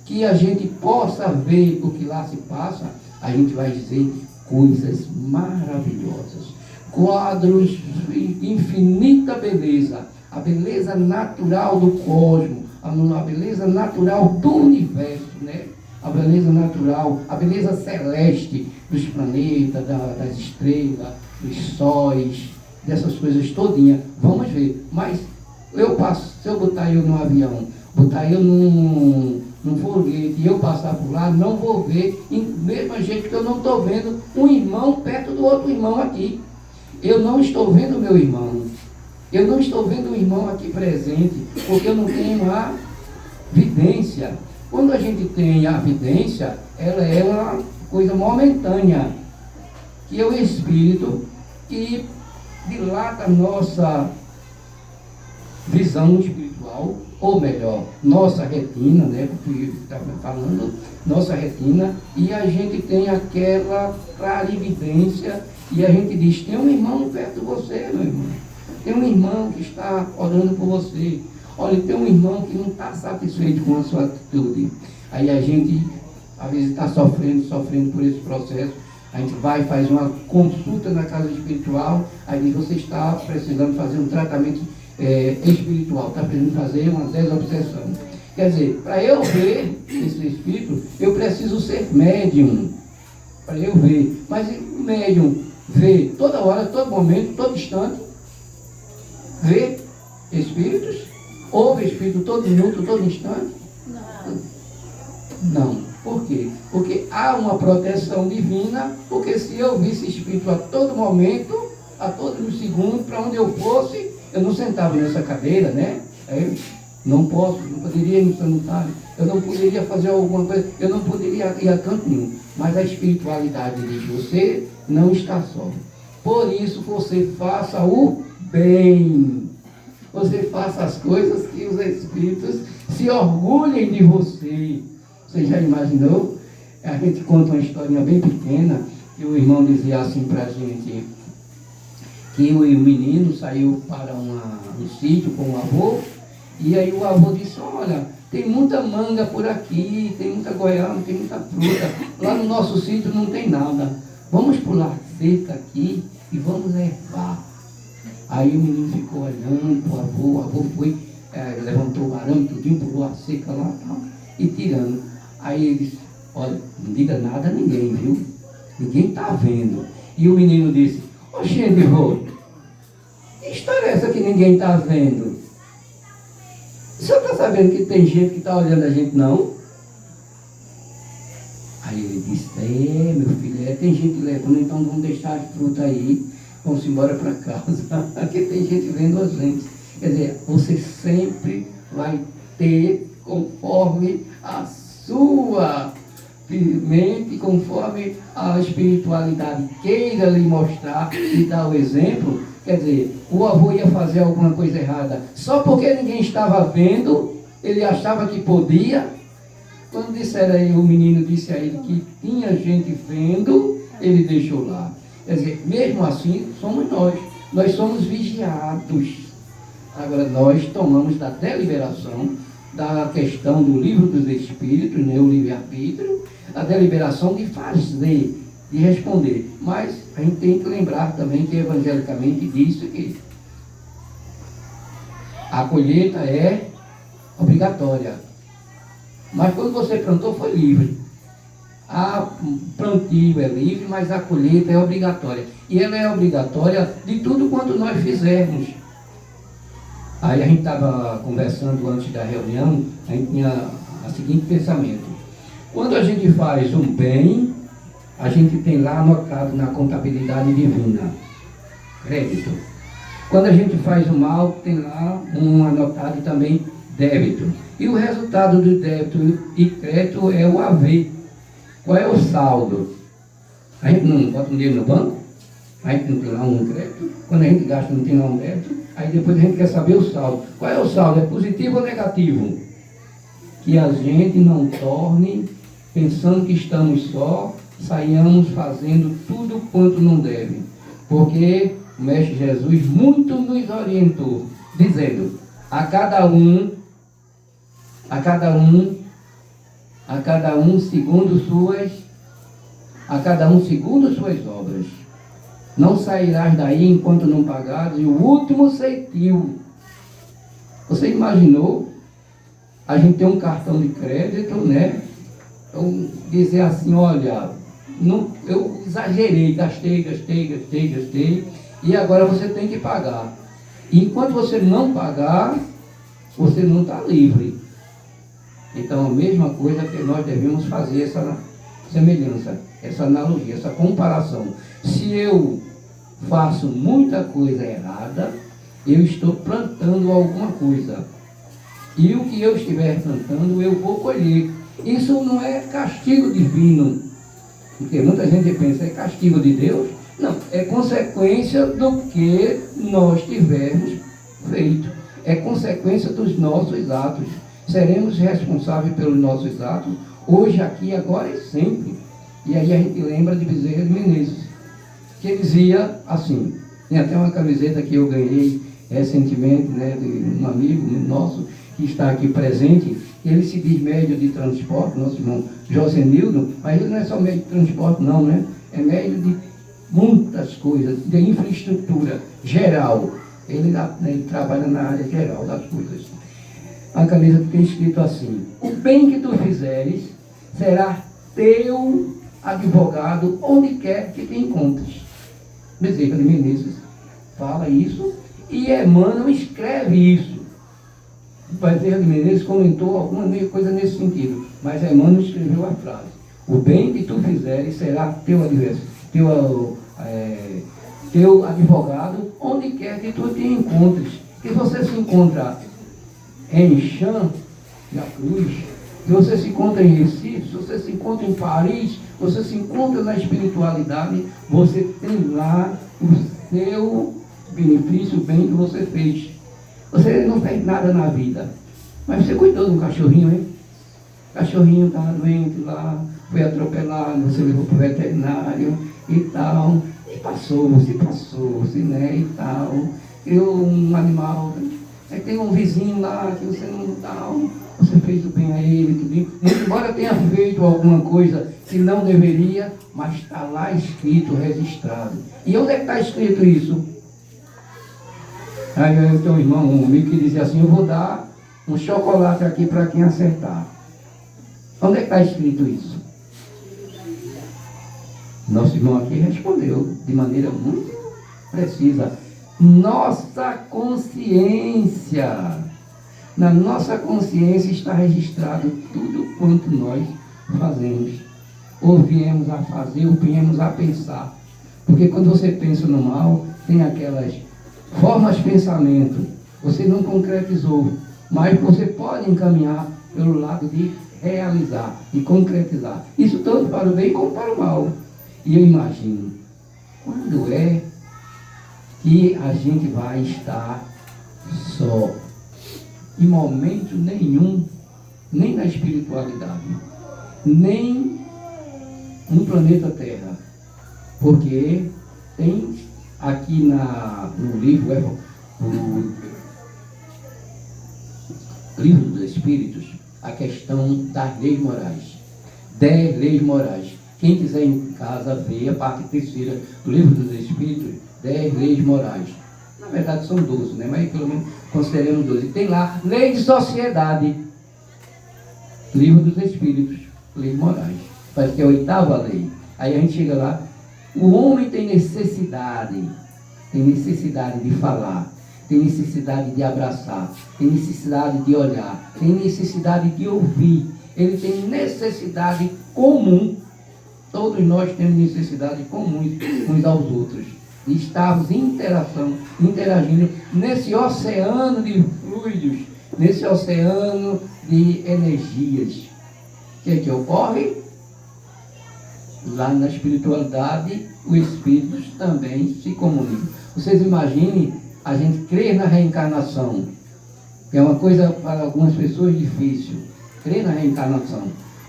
que a gente possa ver o que lá se passa, a gente vai dizer coisas maravilhosas. Quadros de infinita beleza, a beleza natural do cosmos, a beleza natural do universo, né? A beleza natural, a beleza celeste dos planetas, das estrelas, dos sóis, dessas coisas todinhas. Vamos ver. Mas se eu botar eu num avião, botar eu num foguete e eu passar por lá, não vou ver, mesmo jeito que eu não estou vendo um irmão perto do outro irmão aqui. Eu não estou vendo o meu irmão. Eu não estou vendo o irmão aqui presente, porque eu não tenho a vidência. Quando a gente tem a vidência, ela é uma coisa momentânea, que é o espírito que dilata a nossa visão espiritual, ou melhor, nossa retina, né, porque está falando, nossa retina, e a gente tem aquela clarividência, e a gente diz, tem um irmão perto de você, meu irmão, tem um irmão que está orando por você, olha, tem um irmão que não está satisfeito com a sua atitude. Aí a gente, às vezes, está sofrendo por esse processo. A gente vai e faz uma consulta na casa espiritual. Aí diz, você está precisando fazer um tratamento espiritual, está precisando fazer uma desobsessão. Quer dizer, para eu ver esse espírito, eu preciso ser médium. Para eu ver. Mas o médium vê toda hora, todo momento, todo instante, vê espíritos. Ouve espírito todo minuto, todo instante? Não. Por quê? Porque há uma proteção divina, porque se eu visse espírito a todo momento, a todo segundo, para onde eu fosse, eu não sentava nessa cadeira, né? Eu não poderia ir no sanitário, eu não poderia fazer alguma coisa, eu não poderia ir a canto nenhum. Mas a espiritualidade diz, você não está só. Por isso você faça o bem. Você faça as coisas que os espíritos se orgulhem de você. Você já imaginou? A gente conta uma historinha bem pequena, que o irmão dizia assim para a gente, que o menino saiu para um sítio com o avô, e aí o avô disse, olha, tem muita manga por aqui, tem muita goiaba, tem muita fruta, lá no nosso sítio não tem nada. Vamos pular cerca aqui e vamos levar. Aí o menino ficou olhando para o avô foi, levantou o arame, tudinho, pulou a seca lá tal, e tirando. Aí ele disse, olha, não diga nada a ninguém, viu? ninguém está vendo. E o menino disse, oxente, vô, que história é essa que ninguém está vendo? O senhor está sabendo que tem gente que está olhando a gente, não? Aí ele disse, meu filho, tem gente levando, então vamos deixar as frutas aí, vamos embora para casa, porque tem gente vendo a gente. Quer dizer, você sempre vai ter conforme a sua mente, conforme a espiritualidade queira lhe mostrar e dar o exemplo. Quer dizer, o avô ia fazer alguma coisa errada só porque ninguém estava vendo, ele achava que podia. Quando disseram aí, o menino disse a ele que tinha gente vendo, ele deixou lá. Quer dizer, mesmo assim, somos nós somos vigiados. Agora, nós tomamos da deliberação, da questão do livro dos Espíritos, né, o livre-arbítrio, a deliberação de fazer, de responder. Mas a gente tem que lembrar também que evangelicamente diz que a colheita é obrigatória. Mas quando você plantou foi livre. A plantio é livre, mas a colheita é obrigatória. E ela é obrigatória de tudo quanto nós fizermos. Aí a gente estava conversando antes da reunião, a gente tinha o seguinte pensamento. Quando a gente faz um bem, a gente tem lá anotado na contabilidade divina, crédito. Quando a gente faz o mal, tem lá anotado também débito. E o resultado do débito e crédito é o AV. Qual é o saldo? A gente não bota um dinheiro no banco, a gente não tem lá um crédito. Quando a gente gasta, não tem lá um débito. Aí depois a gente quer saber o saldo. Qual é o saldo? É positivo ou negativo? Que a gente não torne, pensando que estamos só, saiamos fazendo tudo quanto não deve. Porque o Mestre Jesus muito nos orientou, dizendo, a cada um segundo suas obras. Não sairás daí enquanto não pagares o último centavo. Você imaginou? A gente tem um cartão de crédito, né? Então, dizer assim, olha, eu exagerei, gastei, e agora você tem que pagar. E enquanto você não pagar, você não está livre. Então, a mesma coisa que nós devemos fazer, essa semelhança, essa analogia, essa comparação. Se eu faço muita coisa errada, eu estou plantando alguma coisa. E o que eu estiver plantando, eu vou colher. Isso não é castigo divino. Porque muita gente pensa, é castigo de Deus? Não, é consequência do que nós tivermos feito. É consequência dos nossos atos. Seremos responsáveis pelos nossos atos, hoje, aqui, agora e sempre. E aí a gente lembra de Bezerra de Menezes, que dizia assim, tem até uma camiseta que eu ganhei recentemente, né, de um amigo nosso, que está aqui presente. Ele se diz médio de transporte, nosso irmão Josenildo, mas ele não é só médio de transporte não, né? É médio de muitas coisas, de infraestrutura geral. Ele trabalha na área geral das coisas. A camisa tem escrito assim, o bem que tu fizeres será teu advogado onde quer que te encontres. Bezerra de Menezes fala isso e Emmanuel escreve isso. Bezerra de Menezes comentou alguma coisa nesse sentido, mas Emmanuel escreveu a frase, o bem que tu fizeres será teu advogado onde quer que tu te encontres. Que você se encontra em Chã, na Cruz, se você se encontra em Recife, se você se encontra em Paris, você se encontra na espiritualidade, você tem lá o seu benefício, o bem que você fez. Você não fez nada na vida, mas você cuidou do cachorrinho, hein? O cachorrinho estava doente lá, foi atropelado, você levou para o veterinário e tal, e passou-se, né, e tal. Eu, um animal, aí tem um vizinho lá que você não tal, você fez o bem a ele, tudo. Embora tenha feito alguma coisa que não deveria, mas está lá escrito, registrado. E onde é que está escrito isso? Aí eu tenho um irmão, um amigo que dizia assim, eu vou dar um chocolate aqui para quem acertar. Onde é que está escrito isso? Nosso irmão aqui respondeu de maneira muito precisa. Nossa consciência. Na nossa consciência está registrado tudo quanto nós fazemos, ou viemos a fazer, ou viemos a pensar. Porque quando você pensa no mal, tem aquelas formas de pensamento, você não concretizou, mas você pode encaminhar pelo lado de realizar e concretizar. Isso tanto para o bem como para o mal. E eu imagino, quando é que a gente vai estar só? Em momento nenhum, nem na espiritualidade, nem no planeta Terra. Porque tem aqui no livro, no livro dos Espíritos, a questão das leis morais. 10 leis morais. Quem quiser em casa ver a parte terceira do livro dos Espíritos, 10 leis morais. Na verdade são 12, né? Mas pelo menos consideramos 12. Tem lá, lei de sociedade. Livro dos Espíritos, leis morais. Parece que é a 8ª lei. Aí a gente chega lá, o homem tem necessidade de falar, tem necessidade de abraçar, tem necessidade de olhar, tem necessidade de ouvir, ele tem necessidade comum. Todos nós temos necessidade comum uns aos outros, de estarmos em interação, interagindo nesse oceano de fluidos, nesse oceano de energias. O que é que ocorre? Lá na espiritualidade, os espíritos também se comunicam. Vocês imaginem a gente crer na reencarnação, que é uma coisa para algumas pessoas difícil, crer na reencarnação.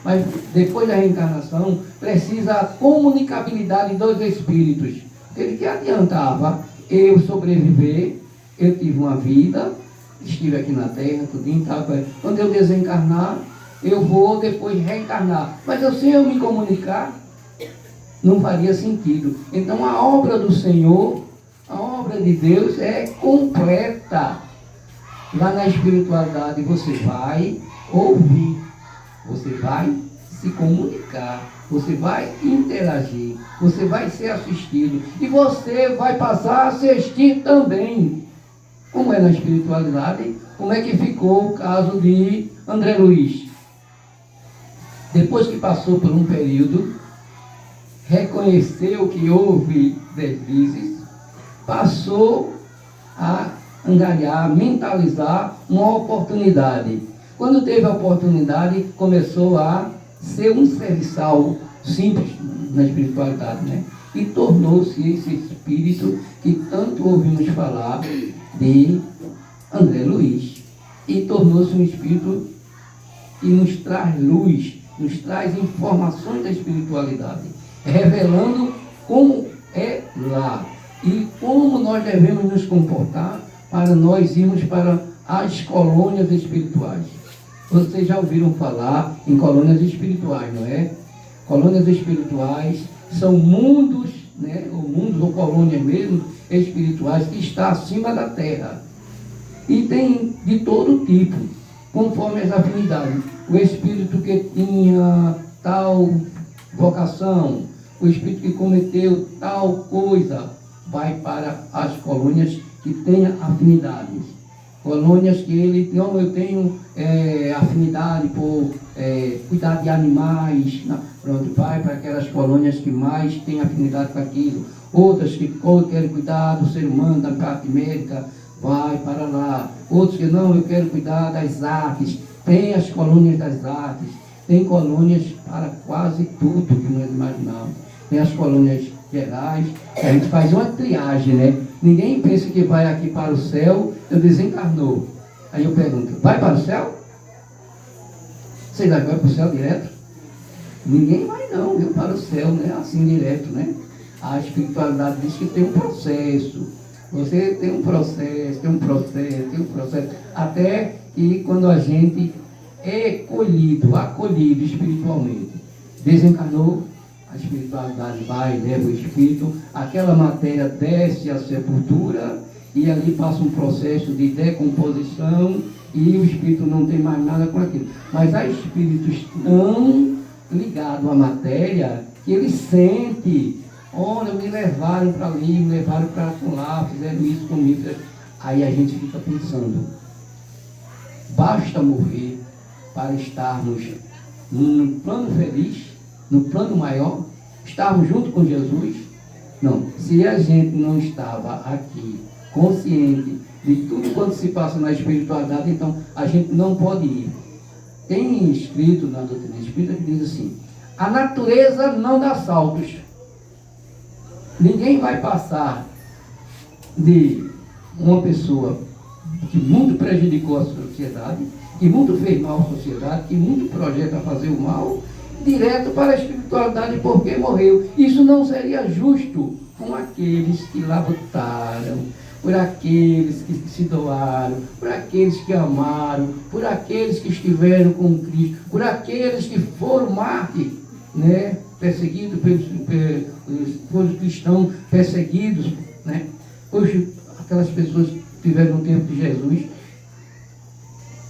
Mas depois da reencarnação, precisa a comunicabilidade dos espíritos. Ele que adiantava eu sobreviver, eu tive uma vida, estive aqui na Terra, tudinho, quando eu desencarnar, eu vou depois reencarnar. Mas eu, se eu me comunicar, não faria sentido. Então a obra do Senhor, a obra de Deus é completa. Lá na espiritualidade você vai ouvir, você vai se comunicar, você vai interagir, você vai ser assistido e você vai passar a assistir também. Como é na espiritualidade, como é que ficou o caso de André Luiz? Depois que passou por um período, reconheceu que houve deslizes, passou a angariar, mentalizar uma oportunidade. Quando teve a oportunidade, começou a ser um serviçal simples na espiritualidade, né? E tornou-se esse espírito que tanto ouvimos falar de André Luiz. E tornou-se um espírito que nos traz luz, nos traz informações da espiritualidade, revelando como é lá e como nós devemos nos comportar para nós irmos para as colônias espirituais. Vocês já ouviram falar em colônias espirituais, não é? Colônias espirituais são mundos, né? Ou colônias mesmo espirituais que está acima da terra. E tem de todo tipo, conforme as afinidades. O espírito que tinha tal vocação, o espírito que cometeu tal coisa, vai para as colônias que tenham afinidades. Colônias que ele, não, eu tenho afinidade por cuidar de animais, pronto, vai para aquelas colônias que mais têm afinidade com aquilo. Outras que querem cuidar do ser humano, da parte médica, vai para lá. Outros que não, eu quero cuidar das artes, tem as colônias das artes, tem colônias para quase tudo que nós imaginamos. Tem as colônias gerais, a gente faz uma triagem, né? Ninguém pensa que vai aqui para o céu, eu desencarnou. Aí eu pergunto, vai para o céu? Você vai para o céu direto? Ninguém vai não, viu, para o céu, né? Assim direto, né? A espiritualidade diz que tem um processo. Você tem um processo, tem um processo. Até que quando a gente é acolhido espiritualmente, desencarnou, a espiritualidade vai, leva o espírito, aquela matéria desce à sepultura e ali passa um processo de decomposição e o espírito não tem mais nada com aquilo. Mas há espíritos tão ligados à matéria que ele sente. Olha, me levaram para ali, me levaram para lá, fizeram isso comigo. Aí a gente fica pensando, basta morrer para estarmos num plano feliz, no plano maior, estarmos junto com Jesus? Não, se a gente não estava aqui consciente de tudo quanto se passa na espiritualidade, então a gente não pode ir. Tem escrito na doutrina espírita que diz assim, a natureza não dá saltos. Ninguém vai passar de uma pessoa que muito prejudicou a sociedade, que muito fez mal à sociedade, que muito projeta fazer o mal, direto para a espiritualidade porque morreu. Isso não seria justo com aqueles que lá lutaram, por aqueles que se doaram, por aqueles que amaram, por aqueles que estiveram com Cristo, por aqueles que foram mártires, né? Perseguidos pelos cristãos, perseguidos, né? Hoje, aquelas pessoas que tiveram no tempo de Jesus,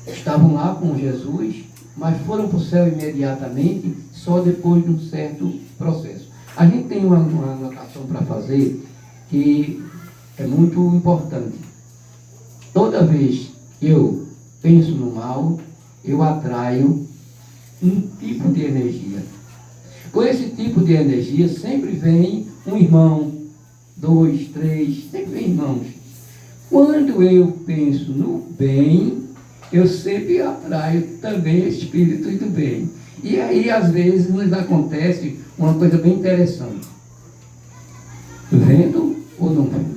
estavam lá com Jesus, mas foram para o céu imediatamente, só depois de um certo processo. A gente tem uma anotação para fazer que é muito importante. Toda vez que eu penso no mal, eu atraio um tipo de energia. Com esse tipo de energia sempre vem um irmão, 2, 3, sempre vem irmãos. Quando eu penso no bem, eu sempre atraio também espíritos do bem. E aí, às vezes, nos acontece uma coisa bem interessante. Vendo ou não vendo?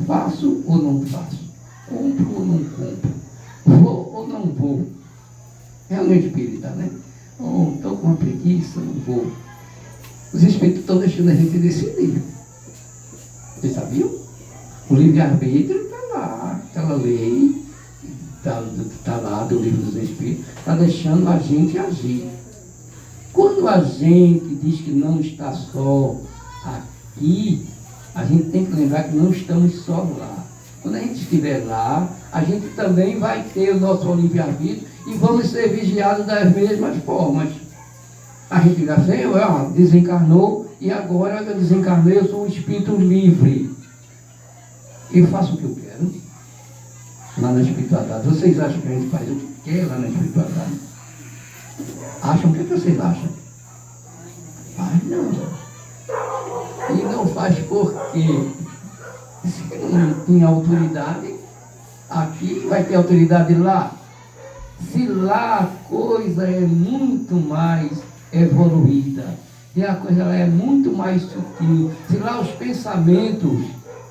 Faço ou não faço? Compro ou não compro? Vou ou não vou? É um espírita, né? Estou com uma preguiça, não vou. Os espíritos estão deixando a gente decidir. Vocês sabiam? O livre-arbítrio está lá, aquela lei, está lá do livro dos Espíritos, está deixando a gente agir. Quando a gente diz que não está só aqui, a gente tem que lembrar que não estamos só lá. Quando a gente estiver lá, a gente também vai ter o nosso livre-arbítrio e vamos ser vigiados das mesmas formas. A gente já desencarnou e agora eu desencarnei, eu sou um espírito livre. Eu faço o que eu quero lá na espiritualidade. Vocês acham que a gente faz o que quer lá na espiritualidade? Acham? O que vocês acham? Faz não. E não faz porque se não tem autoridade, aqui vai ter autoridade lá. Se lá a coisa é muito mais evoluída, e a coisa é muito mais sutil, se lá os pensamentos,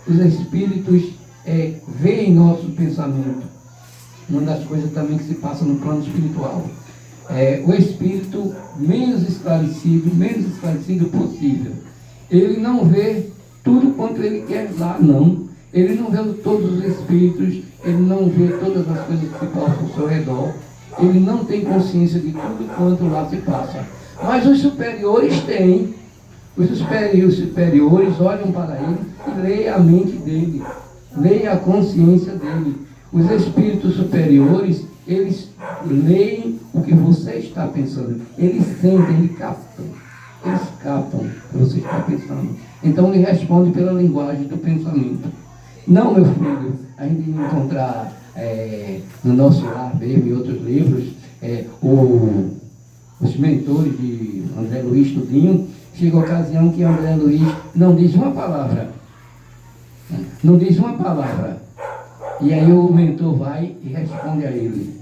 os espíritos veem nosso pensamento. Uma das coisas também que se passa no plano espiritual. O espírito menos esclarecido possível. Ele não vê tudo quanto ele quer lá, não. Ele não vê todos os espíritos, ele não vê todas as coisas que se passam ao seu redor. Ele não tem consciência de tudo quanto lá se passa. Mas os superiores têm. Os superiores olham para ele e leem a mente dele, leem a consciência dele. Os espíritos superiores, eles leem o que você está pensando. Eles sentem, eles captam o que você está pensando. Então ele responde pela linguagem do pensamento. Não, meu filho, a gente encontrar no nosso lar mesmo, em outros livros, os mentores de André Luiz Tudinho, chega a ocasião que André Luiz não diz uma palavra. Não diz uma palavra. E aí o mentor vai e responde a ele.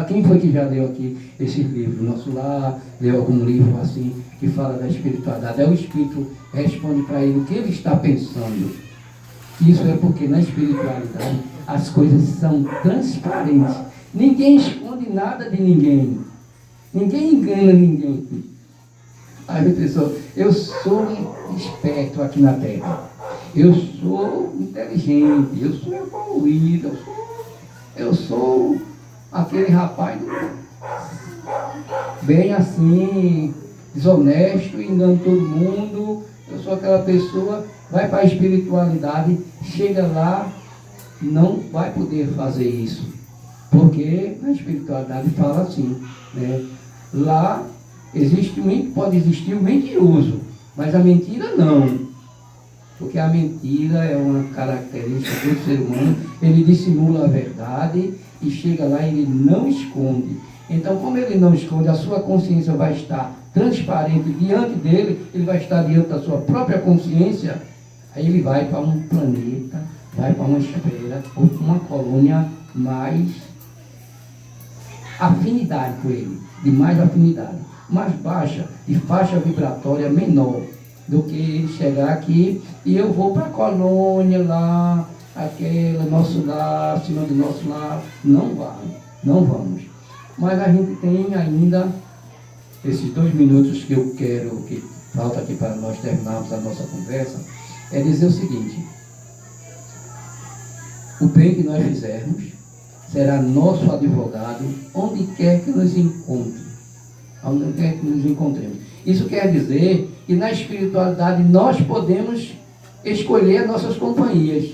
Quem foi que já leu aqui esse livro? Nosso Lar, leu algum livro assim, que fala da espiritualidade? Aí o Espírito responde para ele o que ele está pensando. Isso é porque na espiritualidade as coisas são transparentes. Ninguém esconde nada de ninguém. Ninguém engana ninguém. Aí a pessoa, eu sou esperto aqui na Terra. Eu sou inteligente, eu sou evoluído, eu sou aquele rapaz bem assim, desonesto, engano todo mundo. Eu sou aquela pessoa, vai para a espiritualidade, chega lá, não vai poder fazer isso. Porque na espiritualidade fala assim, né? Lá Pode existir o mentiroso, mas a mentira não. Porque a mentira é uma característica do ser humano, ele dissimula a verdade e chega lá e ele não esconde. Então, como ele não esconde, a sua consciência vai estar transparente diante dele, ele vai estar diante da sua própria consciência, aí ele vai para um planeta, vai para uma esfera, ou para uma colônia mais afinidade com ele, de mais afinidade, mais baixa, de faixa vibratória menor do que ele chegar aqui e eu vou para a colônia lá, aquele nosso lar, acima do nosso lar. Não vamos. Mas a gente tem ainda esses 2 minutos que eu quero, que falta aqui para nós terminarmos a nossa conversa, é dizer o seguinte: o bem que nós fizermos será nosso advogado onde quer que nos encontre. Onde quer que nos encontremos. Isso quer dizer que na espiritualidade nós podemos escolher nossas companhias.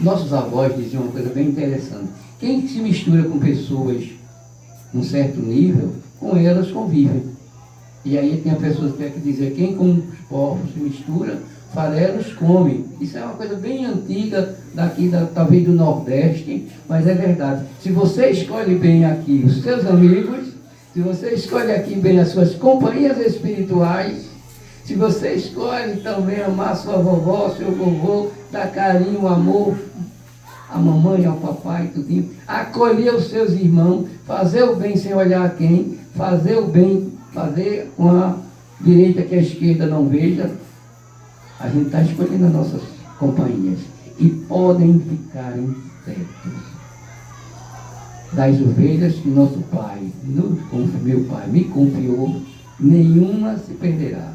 Nossos avós diziam uma coisa bem interessante: quem se mistura com pessoas num certo nível, com elas convivem. E aí tem a pessoa que tem que dizer: quem com os povos se mistura, farelos come. Isso é uma coisa bem antiga daqui, talvez do Nordeste, mas é verdade. Se você escolhe bem aqui os seus amigos, se você escolhe aqui bem as suas companhias espirituais, se você escolhe também amar sua vovó, seu vovô, dar carinho, amor à mamãe, ao papai, tudinho, acolher os seus irmãos, fazer o bem sem olhar a quem, fazer o bem, fazer com a direita que a esquerda não veja, a gente está escolhendo as nossas companhias e podem ficar certos. Das ovelhas que nosso pai, meu pai me confiou, nenhuma se perderá.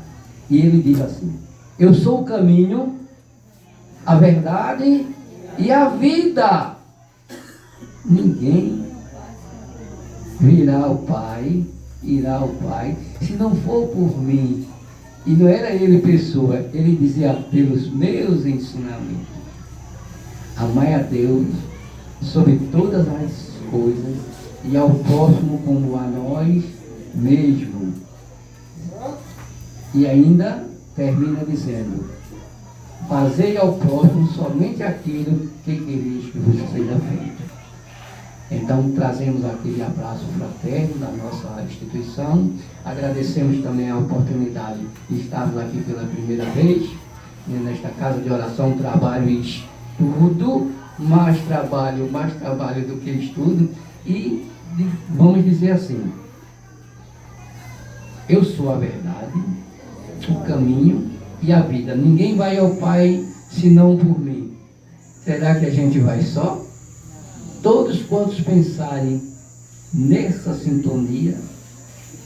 E ele diz assim: eu sou o caminho, a verdade e a vida. Ninguém irá ao Pai, se não for por mim. E não era ele pessoa, ele dizia: pelos meus ensinamentos. Amai a Deus sobre todas as coisas e ao próximo como a nós mesmos. E ainda termina dizendo: fazei ao próximo somente aquilo que quereis que vos seja feito. Então trazemos aquele abraço fraterno da nossa instituição, agradecemos também a oportunidade de estarmos aqui pela primeira vez, nesta casa de oração, trabalho e estudo, mais trabalho do que estudo, e vamos dizer assim: eu sou a verdade, o caminho e a vida. Ninguém vai ao Pai senão por mim. Será que a gente vai só? Todos quantos pensarem nessa sintonia,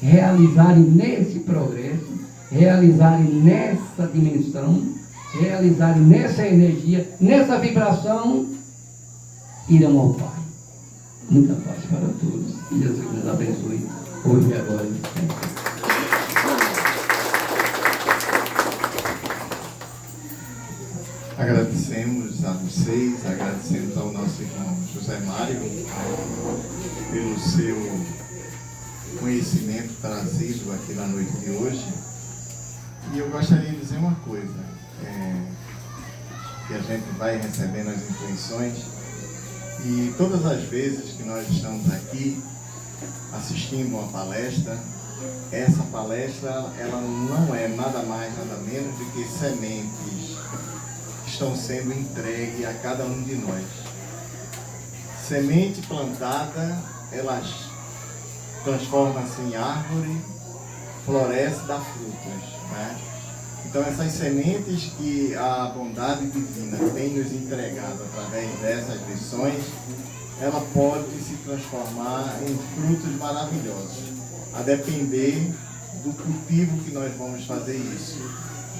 realizarem nesse progresso, realizarem nessa dimensão, realizarem nessa energia, nessa vibração, irão ao Pai. Muita paz para todos. Que Jesus nos abençoe hoje e agora e sempre. Agradecemos a vocês, agradecemos ao nosso irmão José Mário pelo seu conhecimento trazido aqui na noite de hoje. E eu gostaria de dizer uma coisa, que a gente vai recebendo as intuições, e todas as vezes que nós estamos aqui assistindo uma palestra, essa palestra ela não é nada mais, nada menos do que sementes que estão sendo entregues a cada um de nós. Semente plantada, ela transforma-se em árvore, floresce, dá frutos, né? Então essas sementes que a bondade divina tem nos entregado através dessas lições, ela pode se transformar em frutos maravilhosos, a depender do cultivo que nós vamos fazer isso,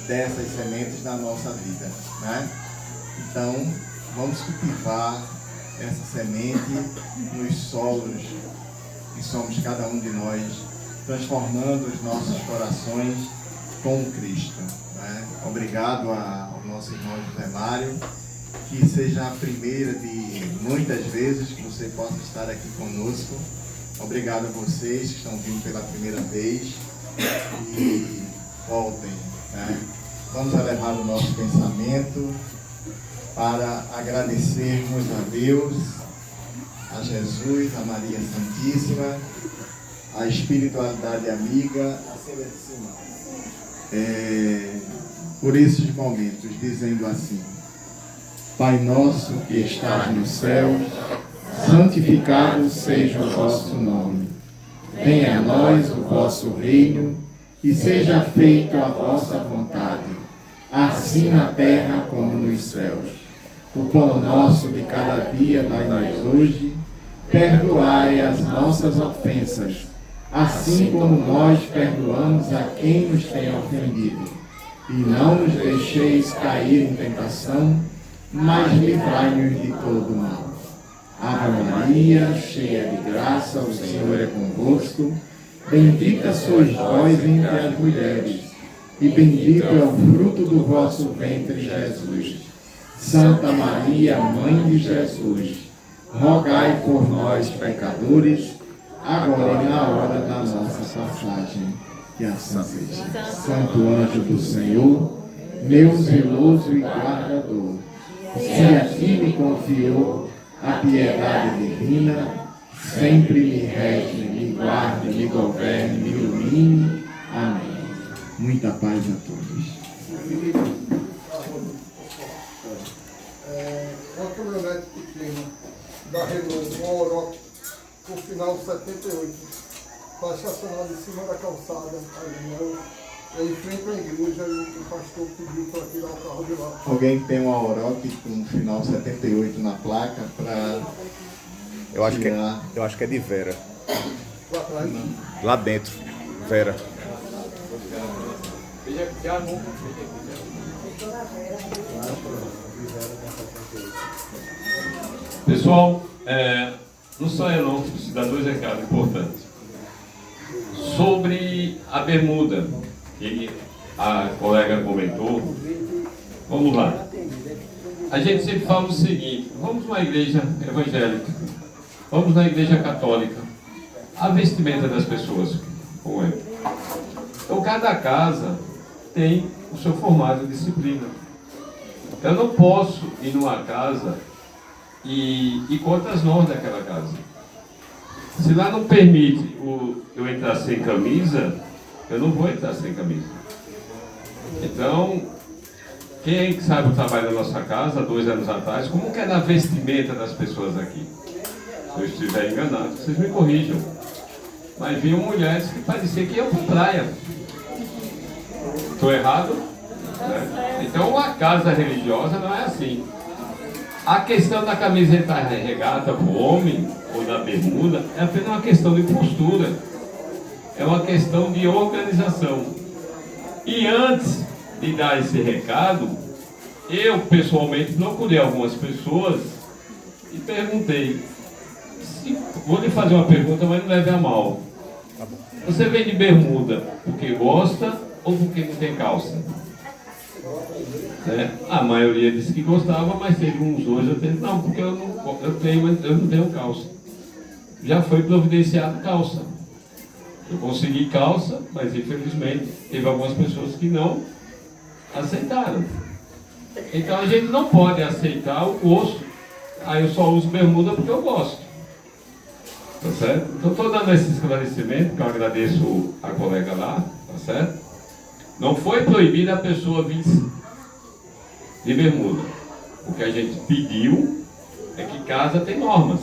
dessas sementes na nossa vida, né? Então vamos cultivar essa semente nos solos que somos cada um de nós, transformando os nossos corações com Cristo, né? Obrigado ao nosso irmão José Mário, que seja a primeira de muitas vezes que você possa estar aqui conosco, Obrigado a vocês que estão vindo pela primeira vez e voltem, né? Vamos elevar o nosso pensamento para agradecermos a Deus, a Jesus, a Maria Santíssima, a espiritualidade amiga, acima de cima, por esses momentos, dizendo assim: Pai nosso que estás nos céus, santificado seja o vosso nome. Venha a nós o vosso reino e seja feita a vossa vontade, assim na terra como nos céus. O pão nosso de cada dia dai-nos hoje, perdoai as nossas ofensas, assim como nós perdoamos a quem nos tem ofendido. E não nos deixeis cair em tentação, mas livrai-nos de todo mal. Ave Maria, cheia de graça, o Senhor é convosco. Bendita sois vós entre as mulheres, e bendito é o fruto do vosso ventre, Jesus. Santa Maria, Mãe de Jesus, rogai por nós, pecadores, agora e na hora da nossa passagem. Que assim seja. Santo anjo do Senhor, meu zeloso e guardador, se a ti me confiou a piedade divina, sempre me rege, me guarde, me governe, me ilumine. Amém. Muita paz a todos. Uma caminhonete pequena da Renault, uma Oroch, por final 78, está estacionada em cima da calçada, em frente à igreja, e o pastor pediu para tirar o carro de lá. Alguém que tem uma Oroch com final 78 na placa para Eu acho que é de Vera. Lá atrás? Lá dentro, Vera. Pessoal, não saia não, preciso dar 2 recados importantes. Sobre a bermuda, que a colega comentou, vamos lá. A gente sempre fala o seguinte: vamos numa igreja evangélica, vamos na igreja católica, a vestimenta das pessoas, como é? Então, cada casa tem o seu formato de disciplina. Eu não posso ir numa casa e contra as normas daquela casa. Se lá não permite eu entrar sem camisa, eu não vou entrar sem camisa. Então, quem sabe o trabalho da nossa casa, 2 anos atrás, como que era a vestimenta das pessoas aqui? Se eu estiver enganado, vocês me corrijam. Mas viam mulheres que parecia que iam para a praia. Estou errado? Né? Então, uma casa religiosa não é assim. A questão da camiseta regata para o homem, ou da bermuda, é apenas uma questão de postura. É uma questão de organização. E antes de dar esse recado, eu pessoalmente procurei algumas pessoas e perguntei. Vou lhe fazer uma pergunta, mas não leve a mal. Você vem de bermuda porque gosta ou porque não tem calça? A maioria disse que gostava, mas teve uns hoje eu tenho, não, porque eu não tenho calça. Já foi providenciado calça. Eu consegui calça, mas infelizmente teve algumas pessoas que não aceitaram. Então a gente não pode aceitar o gosto. Eu só uso bermuda porque eu gosto. Tá certo? Então estou dando esse esclarecimento, que eu agradeço a colega lá, tá certo? Não foi proibida a pessoa vir de bermuda. O que a gente pediu é que casa tem normas.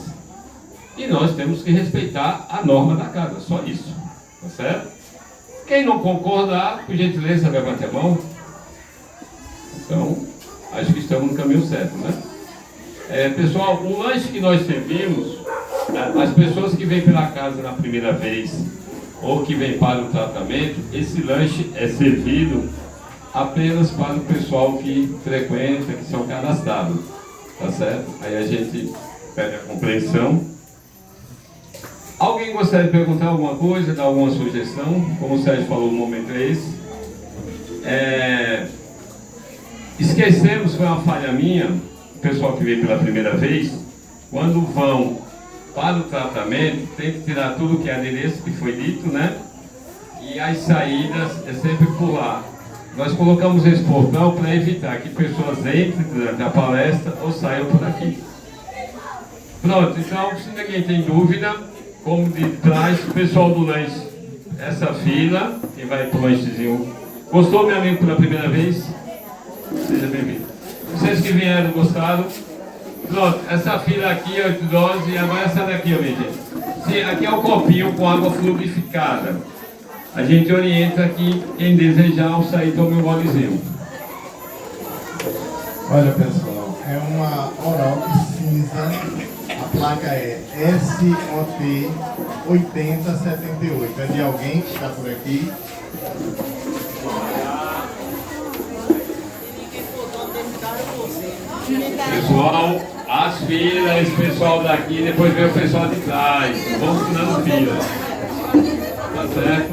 E nós temos que respeitar a norma da casa, só isso. Tá certo? Quem não concordar, por gentileza, levante a mão. Então, acho que estamos no caminho certo, né? Pessoal, o lanche que nós servimos, as pessoas que vêm pela casa na primeira vez, ou que vêm para o tratamento, esse lanche é servido apenas para o pessoal que frequenta, que são cadastrados, tá certo? Aí a gente pede a compreensão. Alguém gostaria de perguntar alguma coisa, dar alguma sugestão? Como o Sérgio falou, no momento é esse. Esquecemos, foi uma falha minha, o pessoal que veio pela primeira vez, quando vão para o tratamento, tem que tirar tudo que é adereço, que foi dito, né? E as saídas é sempre por lá. Nós colocamos esse portão para evitar que pessoas entrem durante a palestra ou saiam por aqui. Pronto, então, se ninguém tem dúvida, como de trás, o pessoal do lanche, essa fila, quem vai para o lanchezinho. Gostou, meu amigo, pela primeira vez? Seja bem-vindo. Vocês que vieram, gostaram? Pronto, essa fila aqui, 8 doses, e agora essa daqui, ó, minha gente. Sim, aqui é o copinho com água fluidificada. A gente orienta aqui, quem desejar, ao sair, tome um golezinho. Olha, pessoal, é uma Oroc cinza. A placa é SOT 8078. É de alguém que está por aqui? Pessoal, as filas, esse pessoal daqui, depois vem o pessoal de trás. Vamos tirando fila. Tá certo?